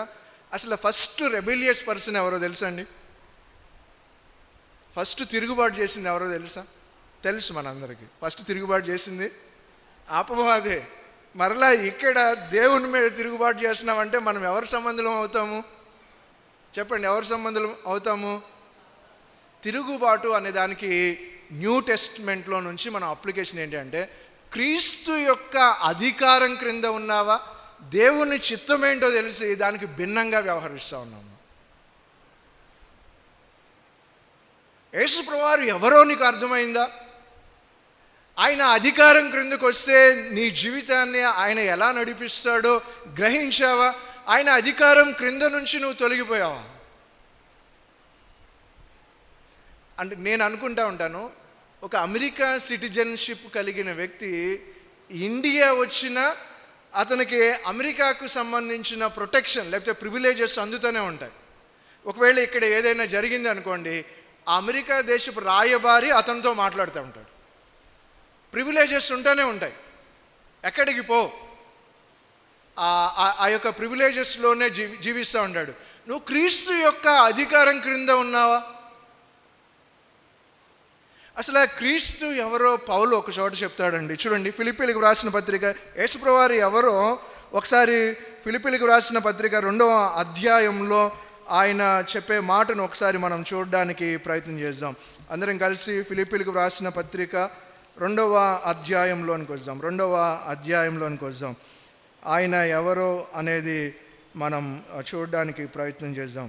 అసలు ఫస్ట్ రెబెలియస్ పర్సన్ ఎవరో తెలుసా అండి? ఫస్ట్ తిరుగుబాటు చేసింది ఎవరో తెలుసు మనందరికీ. ఫస్ట్ తిరుగుబాటు చేసింది అపవాదే. మరలా ఇక్కడ దేవుని మీద తిరుగుబాటు చేస్తున్నామంటే మనం ఎవరి సంబంధం అవుతాము? చెప్పండి, ఎవరి సంబంధం అవుతాము? తిరుగుబాటు అనే దానికి న్యూ టెస్ట్మెంట్లో నుంచి మన అప్లికేషన్ ఏంటి అంటే, క్రీస్తు యొక్క అధికారం క్రింద ఉన్నావా, దేవుని చిత్తం ఏంటో తెలిసి దానికి భిన్నంగా వ్యవహరిస్తూ ఉన్నాము. యేసు ప్రభువారు ఎవరో నీకు అర్థమైందా? ఆయన అధికారం క్రిందకు వస్తే నీ జీవితాన్ని ఆయన ఎలా నడిపిస్తాడో గ్రహించావా? ఆయన అధికారం క్రింద నుంచి నువ్వు తొలగిపోయావా? అంటే నేను అనుకుంటా ఉంటాను, ఒక అమెరికా సిటిజన్షిప్ కలిగిన వ్యక్తి ఇండియా వచ్చినా అతనికి అమెరికాకు సంబంధించిన ప్రొటెక్షన్ లేకపోతే ప్రివిలేజెస్ అందుతూనే ఉంటాయి. ఒకవేళ ఇక్కడ ఏదైనా జరిగింది అనుకోండి, అమెరికా దేశపు రాయబారి అతనితో మాట్లాడుతూ ఉంటాడు. ప్రివిలేజెస్ ఉంటూనే ఉంటాయి. ఎక్కడికి పో ఆ యొక్క ప్రివిలేజెస్లోనే జీవిస్తూ ఉంటాడు. నువ్వు క్రీస్తు యొక్క అధికారం క్రింద ఉన్నావా? అసలు ఆ క్రీస్తు ఎవరో పౌలు ఒక చోట చెప్తాడండి. చూడండి, ఫిలిప్పీలకు రాసిన పత్రిక, యేసుప్రభువారు ఎవరో ఒకసారి ఫిలిప్పీలకు రాసిన పత్రిక 2వ అధ్యాయంలో ఆయన చెప్పే మాటను ఒకసారి మనం చూడడానికి ప్రయత్నం చేద్దాం. అందరం కలిసి ఫిలిప్పీలకు రాసిన పత్రిక 2వ అధ్యాయంలోనికి వద్దాం. ఆయన ఎవరో అనేది మనం చూడడానికి ప్రయత్నం చేద్దాం.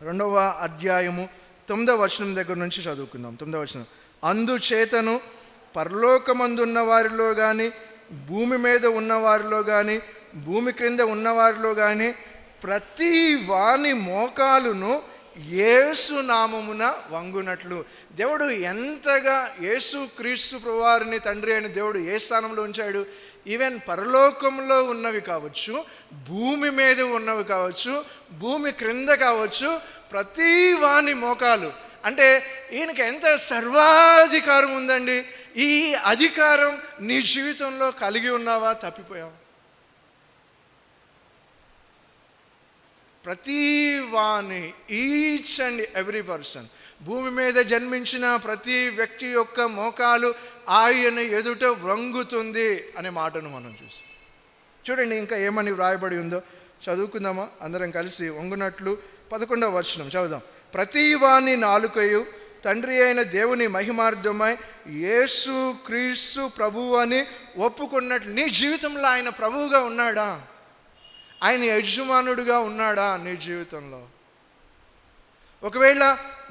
2వ అధ్యాయము 9వ వచనం దగ్గర నుంచి చదువుకుందాం. 9వ వచనం, అందుచేతను పరలోకమందున్న వారిలో కానీ, భూమి మీద ఉన్నవారిలో కానీ, భూమి క్రింద ఉన్నవారిలో కానీ ప్రతి వాని మోకాలును యేసు నామమున వంగునట్లు. దేవుడు ఎంతగా యేసు క్రీస్తు ప్రభువారిని తండ్రి అయిన దేవుడు ఏ స్థానంలో ఉంచాడు? ఈవెన్ పరలోకంలో ఉన్నవి కావచ్చు, భూమి మీద ఉన్నవి కావచ్చు, భూమి క్రింద కావచ్చు, ప్రతి వాని మోకాలు. అంటే ఈయనకి ఎంత సర్వాధికారం ఉందండి. ఈ అధికారం నీ జీవితంలో కలిగి ఉన్నావా, తప్పిపోయావా? ప్రతి వాని, ఈచ్ అండ్ ఎవ్రీ పర్సన్, భూమి మీద జన్మించిన ప్రతి వ్యక్తి యొక్క మోకాలు ఆయన ఎదుట వ్రంగుతుంది అనే మాటను మనం చూడండి. ఇంకా ఏమని వ్రాయబడి ఉందో చదువుకుందామా అందరం కలిసి? వంగునట్లు 11వ వచనం చదువుదాం. ప్రతి వాని నాలుకయు తండ్రి అయిన దేవుని మహిమార్థమై యేసు క్రీస్తు ప్రభువు అని ఒప్పుకున్నట్లు. నీ జీవితంలో ఆయన ప్రభువుగా ఉన్నాడా? ఆయన యజమానుడిగా ఉన్నాడా నీ జీవితంలో? ఒకవేళ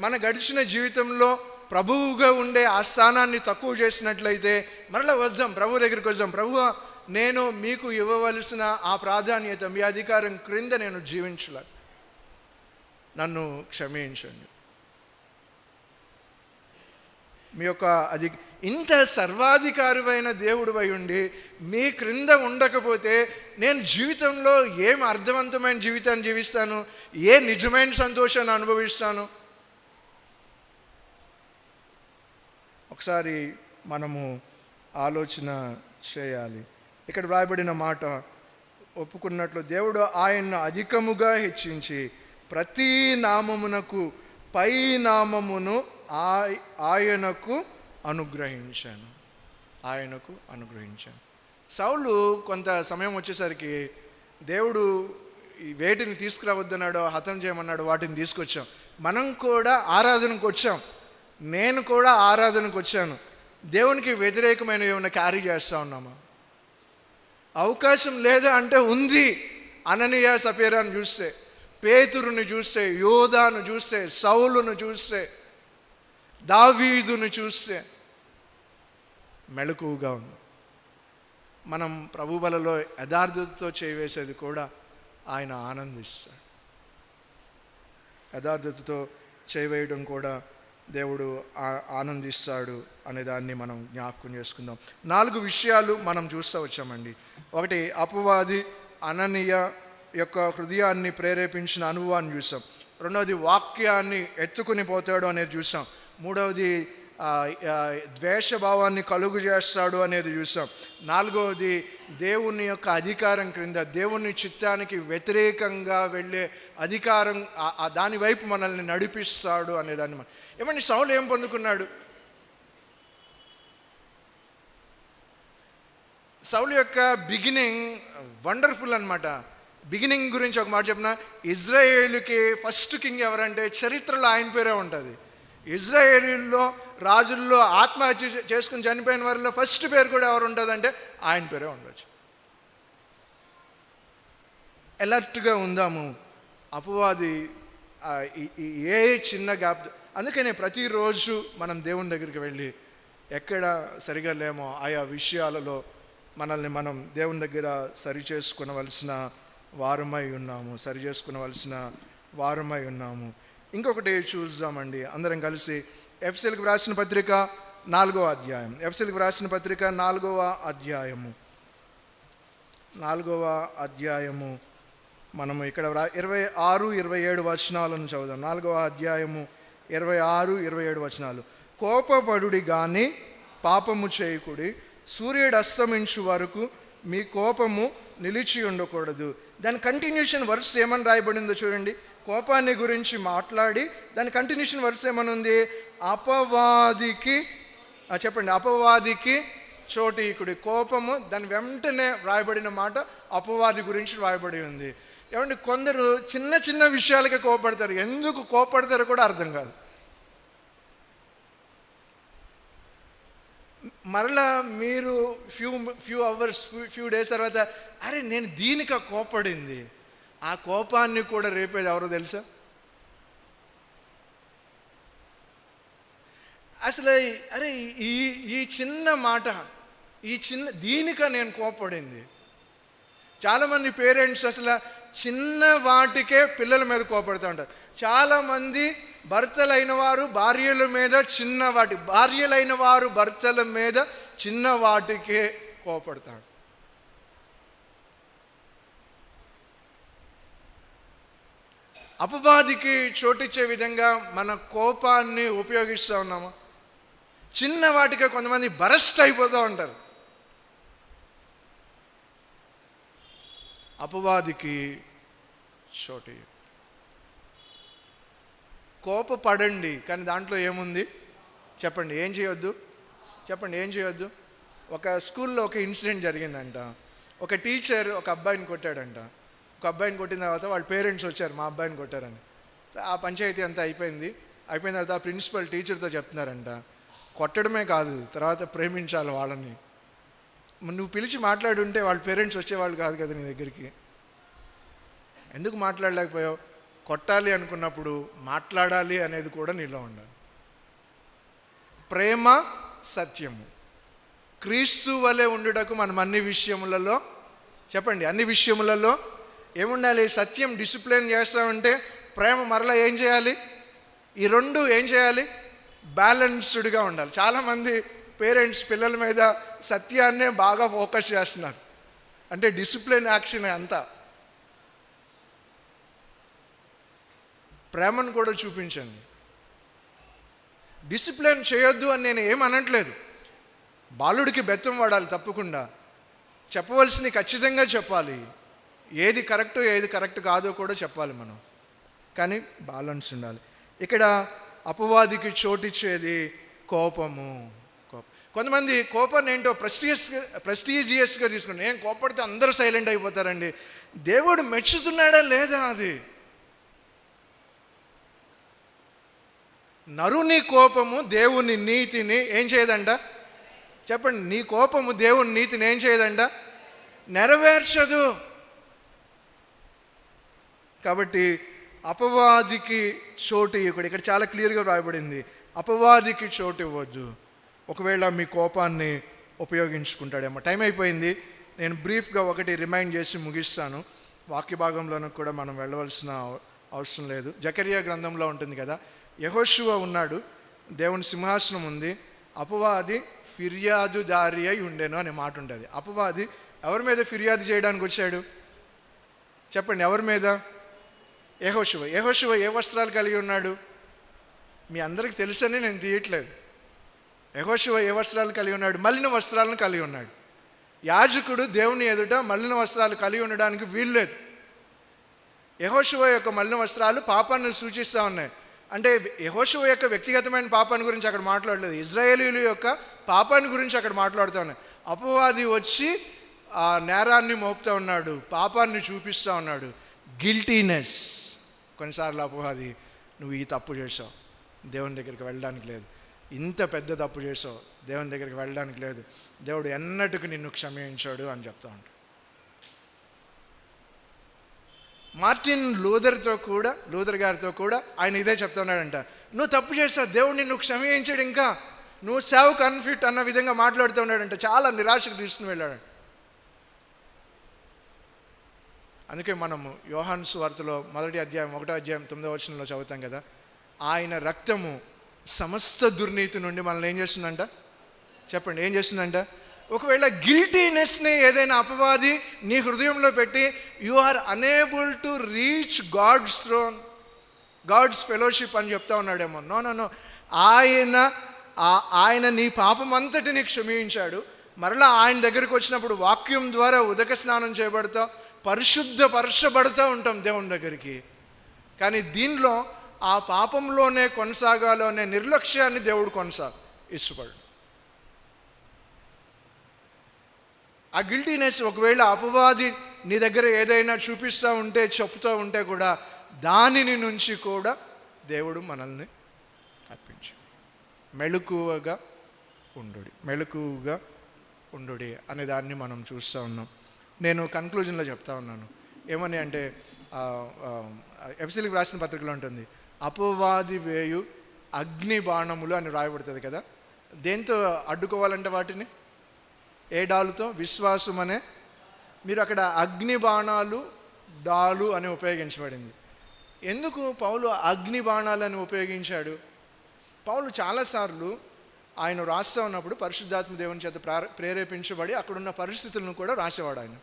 మన గడిచిన జీవితంలో ప్రభువుగా ఉండే ఆ స్థానాన్ని తక్కువ చేసినట్లయితే మరలా వద్దాం, ప్రభు దగ్గరికి వద్దాం. ప్రభువా, నేను మీకు ఇవ్వవలసిన ఆ ప్రాధాన్యత, మీ అధికారం క్రింద నేను జీవించలే, నన్ను క్షమించండి. మీ యొక్క ఇంత సర్వాధికారమైన దేవుడు అయి ఉండి మీ క్రింద ఉండకపోతే నేను జీవితంలో ఏం అర్థవంతమైన జీవితాన్ని జీవిస్తాను? ఏ నిజమైన సంతోషాన్ని అనుభవిస్తాను? ఒకసారి మనము ఆలోచన చేయాలి. ఇక్కడ వ్రాయబడిన మాట ఒప్పుకున్నట్లు, దేవుడు ఆయన్ను అధికముగా హెచ్చించి ప్రతి నామమునకు పై నామమును ఆయనకు అనుగ్రహించాను. సౌలు కొంత సమయం వచ్చేసరికి దేవుడు వేటిని తీసుకురావద్దన్నాడో, హతం చేయమన్నాడు, వాటిని తీసుకొచ్చాం. మనం కూడా ఆరాధనకు వచ్చాం, నేను కూడా ఆరాధనకు వచ్చాను. దేవునికి వ్యతిరేకమైన ఏమైనా క్యారీ చేస్తూ ఉన్నామా? అవకాశం లేదా అంటే ఉంది. అననీయ సఫీరాను చూస్తే, పేతురుని చూస్తే, యోధాను చూస్తే, సౌలును చూస్తే, దావీదును చూస్తే మెలకువగా ఉంది. మనం ప్రభు బలలో యథార్థతతో చేయవేసేది కూడా ఆయన ఆనందిస్తాడు. యథార్థతతో చేయవేయడం కూడా దేవుడు ఆనందిస్తాడు అనే దాన్ని మనం జ్ఞాపకం చేసుకుందాం. 4 విషయాలు మనం చూస్తూ వచ్చామండి. ఒకటి, అపవాది అననీయ యొక్క హృదయాన్ని ప్రేరేపించిన అనుభవాన్ని చూసాం. రెండవది, వాక్యాన్ని ఎత్తుకుని పోతాడు అనేది చూసాం. మూడవది, ద్వేషభావాన్ని కలుగు చేస్తాడు అనేది చూసాం. 4వది, దేవుని యొక్క అధికారం క్రింద దేవుని చిత్తానికి వ్యతిరేకంగా వెళ్ళే అధికారం, దాని వైపు మనల్ని నడిపిస్తాడు అనేదాన్ని మనం ఏమండి. సౌలు ఏం పొందుకున్నాడు? సౌలు యొక్క బిగినింగ్ వండర్ఫుల్ అన్నమాట. బిగినింగ్ గురించి ఒక మాట చెప్పిన, ఇజ్రాయేలుకి ఫస్ట్ కింగ్ ఎవరంటే చరిత్రలో ఆయన పేరే ఉంటుంది. ఇజ్రాయేలీల్లో రాజుల్లో ఆత్మహత్య చేసుకుని చనిపోయిన వారిలో ఫస్ట్ పేరు కూడా ఎవరు ఉంటుందంటే ఆయన పేరే ఉండొచ్చు. అలర్ట్గా ఉందాము. అపవాది ఏ చిన్న గ్యాప్, అందుకనే ప్రతిరోజు మనం దేవుని దగ్గరికి వెళ్ళి ఎక్కడ సరిగా లేమో ఆయా విషయాలలో మనల్ని మనం దేవుని దగ్గర సరి చేసుకునవలసిన వారమై ఉన్నాము. ఇంకొకటి చూద్దామండి అందరం కలిసి. ఎఫెసీయులకు వ్రాసిన పత్రిక 4వ అధ్యాయం. ఎఫెసీయులకు వ్రాసిన పత్రిక 4వ అధ్యాయము మనము ఇక్కడ 26-27 వచనాలను చదువుదాం. 4వ అధ్యాయము 26-27 వచనాలు. కోపపడుడి గాని పాపము చేయకుడి, సూర్యుడు అస్తమించు వరకు మీ కోపము నిలిచి ఉండకూడదు. దాని కంటిన్యూషన్ వర్స్ ఏమని రాయబడిందో చూడండి. కోపాన్ని గురించి మాట్లాడి దాని కంటిన్యూషన్ వర్స్ ఏమనుంది? అపవాదికి చోటీకుడి. కోపము, దాని వెంటనే వ్రాయబడిన మాట అపవాది గురించి వ్రాయబడి ఉంది. ఏమంటే కొందరు చిన్న చిన్న విషయాలకే కోపడతారు. ఎందుకు కోపడతారో కూడా అర్థం కాదు. మరలా మీరు ఫ్యూ అవర్స్ ఫ్యూ డేస్ తర్వాత, అరే నేను దీనికి కోపడింది, ఆ కోపాన్ని కూడా రేపేది ఎవరో తెలుసా? అసలు అరే ఈ చిన్న మాట, దీనిక నేను కోపడింది. చాలామంది పేరెంట్స్ అసలు చిన్న వాటికే పిల్లల మీద కోపడుతూ ఉంటారు. చాలామంది భర్తలైన వారు భార్యల మీద భార్యలైన వారు భర్తల మీద చిన్న వాటికే కోపడతాడు. అపవాదికి చోటిచ్చే విధంగా మన కోపాన్ని ఉపయోగిస్తూ ఉన్నామా? చిన్న వాటికే కొంతమంది బరస్ట్ అయిపోతూ ఉంటారు. అపవాదికి చోటు. కోపపడండి, కానీ దాంట్లో ఏముంది చెప్పండి? ఏం చేయొద్దు? ఒక స్కూల్లో ఒక ఇన్సిడెంట్ జరిగిందంట. ఒక టీచర్ ఒక అబ్బాయిని కొట్టాడంట. ఒక అబ్బాయిని కొట్టిన తర్వాత వాళ్ళ పేరెంట్స్ వచ్చారు, మా అబ్బాయిని కొట్టారని. ఆ పంచాయతీ అంతా అయిపోయిన తర్వాత ఆ ప్రిన్సిపల్ టీచర్తో చెప్తున్నారంట, కొట్టడమే కాదు తర్వాత ప్రేమించాలి వాళ్ళని. నువ్వు పిలిచి మాట్లాడుంటే వాళ్ళ పేరెంట్స్ వచ్చేవాళ్ళు కాదు కదా నీ దగ్గరికి. ఎందుకు మాట్లాడలేకపోయావు? కొట్టాలి అనుకున్నప్పుడు మాట్లాడాలి అనేది కూడా నీలో ఉండాలి. ప్రేమ, సత్యము, క్రీస్తు వలె ఉండుటకు మనం అన్ని విషయములలో, చెప్పండి, అన్ని విషయములలో ఏముండాలి? సత్యం డిసిప్లిన్ చేస్తామంటే ప్రేమ మరలా ఏం చేయాలి? ఈ రెండు ఏం చేయాలి? బ్యాలెన్స్డ్గా ఉండాలి. చాలామంది పేరెంట్స్ పిల్లల మీద సత్యాన్నే బాగా ఫోకస్ చేస్తున్నారు, అంటే డిసిప్లిన్ యాక్షన్ అంతా. ప్రేమను కూడా చూపించండి. డిసిప్లిన్ చేయొద్దు అని నేను ఏమనట్లేదు. బాలుడికి బెత్తం వాడాలి తప్పకుండా, చెప్పవలసినవి ఖచ్చితంగా చెప్పాలి. ఏది కరెక్ట్ ఏది కరెక్ట్ కాదో కూడా చెప్పాలి మనం, కానీ బ్యాలెన్స్ ఉండాలి. ఇక్కడ అపవాదికి చోటిచ్చేది కోపము. కొంతమంది కోపాన్ని ఏంటో ప్రెస్టీజియస్గా తీసుకుని, నేను కోపడితే అందరూ సైలెంట్ అయిపోతారండి. దేవుడు మెచ్చుతున్నాడా లేదా? అది నరుని కోపము దేవుని నీతిని ఏం చేయదంట? చెప్పండి, నీ కోపము దేవుని నీతిని ఏం చేయదంట? నెరవేర్చదు. కాబట్టి అపవాదికి చోటు ఇవ్వకూడదు. ఇక్కడ చాలా క్లియర్గా రాయబడింది, అపవాదికి చోటు ఇవ్వద్దు. ఒకవేళ మీ కోపాన్ని ఉపయోగించుకుంటాడేమో. టైం అయిపోయింది. నేను బ్రీఫ్గా ఒకటి రిమైండ్ చేసి ముగిస్తాను. వాక్య భాగంలోనూ కూడా మనం వెళ్ళవలసిన అవసరం లేదు. జకర్యా గ్రంథంలో ఉంటుంది కదా, యెహోషువ ఉన్నాడు, దేవుని సింహాసనం ఉంది, అపవాది ఫిర్యాదుదారి అయి ఉండేను అనే మాట ఉంటుంది. అపవాది ఎవరి మీద ఫిర్యాదు చేయడానికి వచ్చాడు? చెప్పండి, ఎవరి మీద? యెహోషువ. యెహోషువ ఏ వస్త్రాలు కలిగి ఉన్నాడు? మీ అందరికి తెలుసని నేను తీయట్లేదు. యెహోషువ ఏ వస్త్రాలు కలిగి ఉన్నాడు? మలిన వస్త్రాలను కలిగి ఉన్నాడు. యాజకుడు దేవుని ఎదుట మలిన వస్త్రాలు కలిగి ఉండడానికి వీల్లేదు. యెహోషువ యొక్క మలిన వస్త్రాలు పాపాన్ని సూచిస్తూ ఉన్నాయి. అంటే యెహోషువ యొక్క వ్యక్తిగతమైన పాపాన్ని గురించి అక్కడ మాట్లాడలేదు, ఇజ్రాయేలీయుల యొక్క పాపాన్ని గురించి అక్కడ మాట్లాడుతూ ఉన్నాయి. అపవాది వచ్చి ఆ నేరాన్ని మోపుతూ ఉన్నాడు, పాపాన్ని చూపిస్తూ ఉన్నాడు, గిల్టీనెస్. కొన్నిసార్లు అపవాది, నువ్వు ఈ తప్పు చేసావు, దేవుని దగ్గరికి వెళ్ళడానికి లేదు, ఇంత పెద్ద తప్పు చేసావు, దేవుని దగ్గరికి వెళ్ళడానికి లేదు, దేవుడు ఎన్నటికి నిన్ను క్షమించాడు అని చెప్తా ఉంటాడు. మార్టిన్ లూథర్ గారితో కూడా ఆయన ఇదే చెప్తా ఉన్నాడంట, నువ్వు తప్పు చేస్తావు, దేవుడు నిన్ను క్షమించాడు, ఇంకా నువ్వు సేవకు అన్ఫిట్ అన్న విధంగా మాట్లాడుతూ ఉన్నాడంట. చాలా నిరాశకు తీసుకుని వెళ్ళాడు. అందుకే మనము యోహాను సువార్తలో 1వ అధ్యాయం 9వ వచనంలో చదువుతాం కదా, ఆయన రక్తము సమస్త దుర్నీతి నుండి మనల్ని ఏం చేస్తుందంట? చెప్పండి, ఏం చేస్తుందంట? ఒకవేళ గిల్టీనెస్ని ఏదైనా అపవాది నీ హృదయంలో పెట్టి you are unable to reach God's throne, God's fellowship అని చెప్తా ఉన్నాడేమో. నో, ఆయన నీ పాపం అంతటిని క్షమించాడు. మరలా ఆయన దగ్గరికి వచ్చినప్పుడు వాక్యం ద్వారా ఉదక స్నానం చేయబడతావు, పరిశుద్ధపరచబడుతూ ఉంటాం దేవుని దగ్గరికి. కానీ దీనిలో ఆ పాపంలోనే కొనసాగాలనే నిర్లక్ష్యాన్ని దేవుడు ఇష్టపడు. ఆ గిల్టీనెస్ ఒకవేళ అపవాది నీ దగ్గర ఏదైనా చూపిస్తూ ఉంటే, చెప్తూ ఉంటే కూడా దానిని నుంచి కూడా దేవుడు మనల్ని తప్పించు. మెళుకువగా ఉండు అనే దాన్ని మనం చూస్తూ ఉన్నాం. నేను కన్క్లూజన్లో చెప్తా ఉన్నాను ఏమని అంటే, ఎఫెసీయులకు రాసిన పత్రికలో ఉంటుంది, అపవాది వేయు అగ్ని బాణములు అని రాయబడుతుంది కదా. దేంతో అడ్డుకోవాలంటే వాటిని? ఏ డాలుతో? విశ్వాసం అనే. మీరు అక్కడ అగ్ని బాణాలు డాలు అని ఉపయోగించబడింది. ఎందుకు పౌలు అగ్ని బాణాలని ఉపయోగించాడు? పౌలు చాలాసార్లు ఆయన రాస్తూ ఉన్నప్పుడు పరిశుద్ధాత్మ దేవుని చేత ప్రేరేపించబడి అక్కడున్న పరిస్థితులను కూడా రాసేవాడు ఆయన.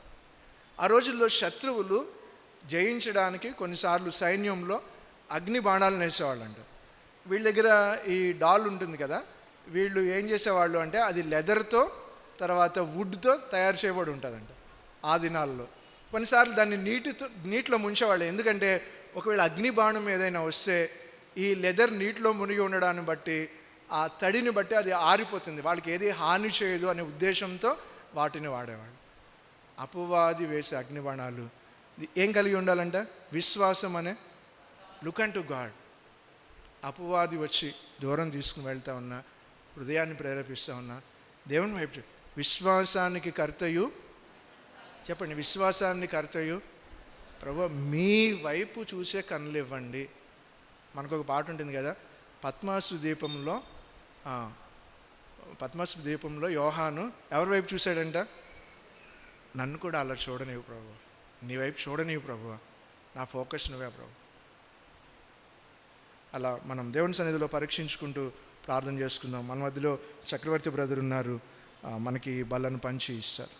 ఆ రోజుల్లో శత్రువులు జయించడానికి కొన్నిసార్లు సైన్యంలో అగ్ని బాణాలను వేసేవాళ్ళంట. వీళ్ళ దగ్గర ఈ డాల్ ఉంటుంది కదా, వీళ్ళు ఏం చేసేవాళ్ళు అంటే అది లెదర్తో తర్వాత వుడ్తో తయారు చేయబడి ఉంటుందంట. ఆ దినాల్లో కొన్నిసార్లు దాన్ని నీటిలో ముంచేవాళ్ళు. ఎందుకంటే ఒకవేళ అగ్ని బాణం ఏదైనా వస్తే ఈ లెదర్ నీటిలో మునిగి ఉండడాన్ని బట్టి, ఆ తడిని బట్టి అది ఆరిపోతుంది, వాళ్ళకి ఏది హాని చేయదు అనే ఉద్దేశంతో వాటిని వాడేవాళ్ళు. అపవాది వేసే అగ్ని బాణాలు ఏం కలిగి ఉండాలంట? విశ్వాసం అనే. Look an to God. అపవాది వచ్చి దూరం తీసుకుని వెళ్తా ఉన్నా, హృదయాన్ని ప్రేరేపిస్తూ ఉన్నా, దేవుని వైపు విశ్వాసానికి కర్తయు, చెప్పండి, విశ్వాసాన్ని కర్తయు ప్రభు మీ వైపు చూసే కన్నులు ఇవ్వండి. మనకు ఒక పాట ఉంటుంది కదా, పద్మాసు దీపంలో యోహాను ఎవరి వైపు చూశాడంట? నన్ను కూడా అలా చూడనివ్వు ప్రభు, నీ వైపు చూడనివ్వు ప్రభు, నా ఫోకస్ నువ్వే ప్రభు. అలా మనం దేవుని సన్నిధిలో పరీక్షించుకుంటూ ప్రార్థన చేసుకుందాం. మన మధ్యలో చక్రవర్తి బ్రదర్ ఉన్నారు, మనకి బల్లను పంచి ఇస్తారు.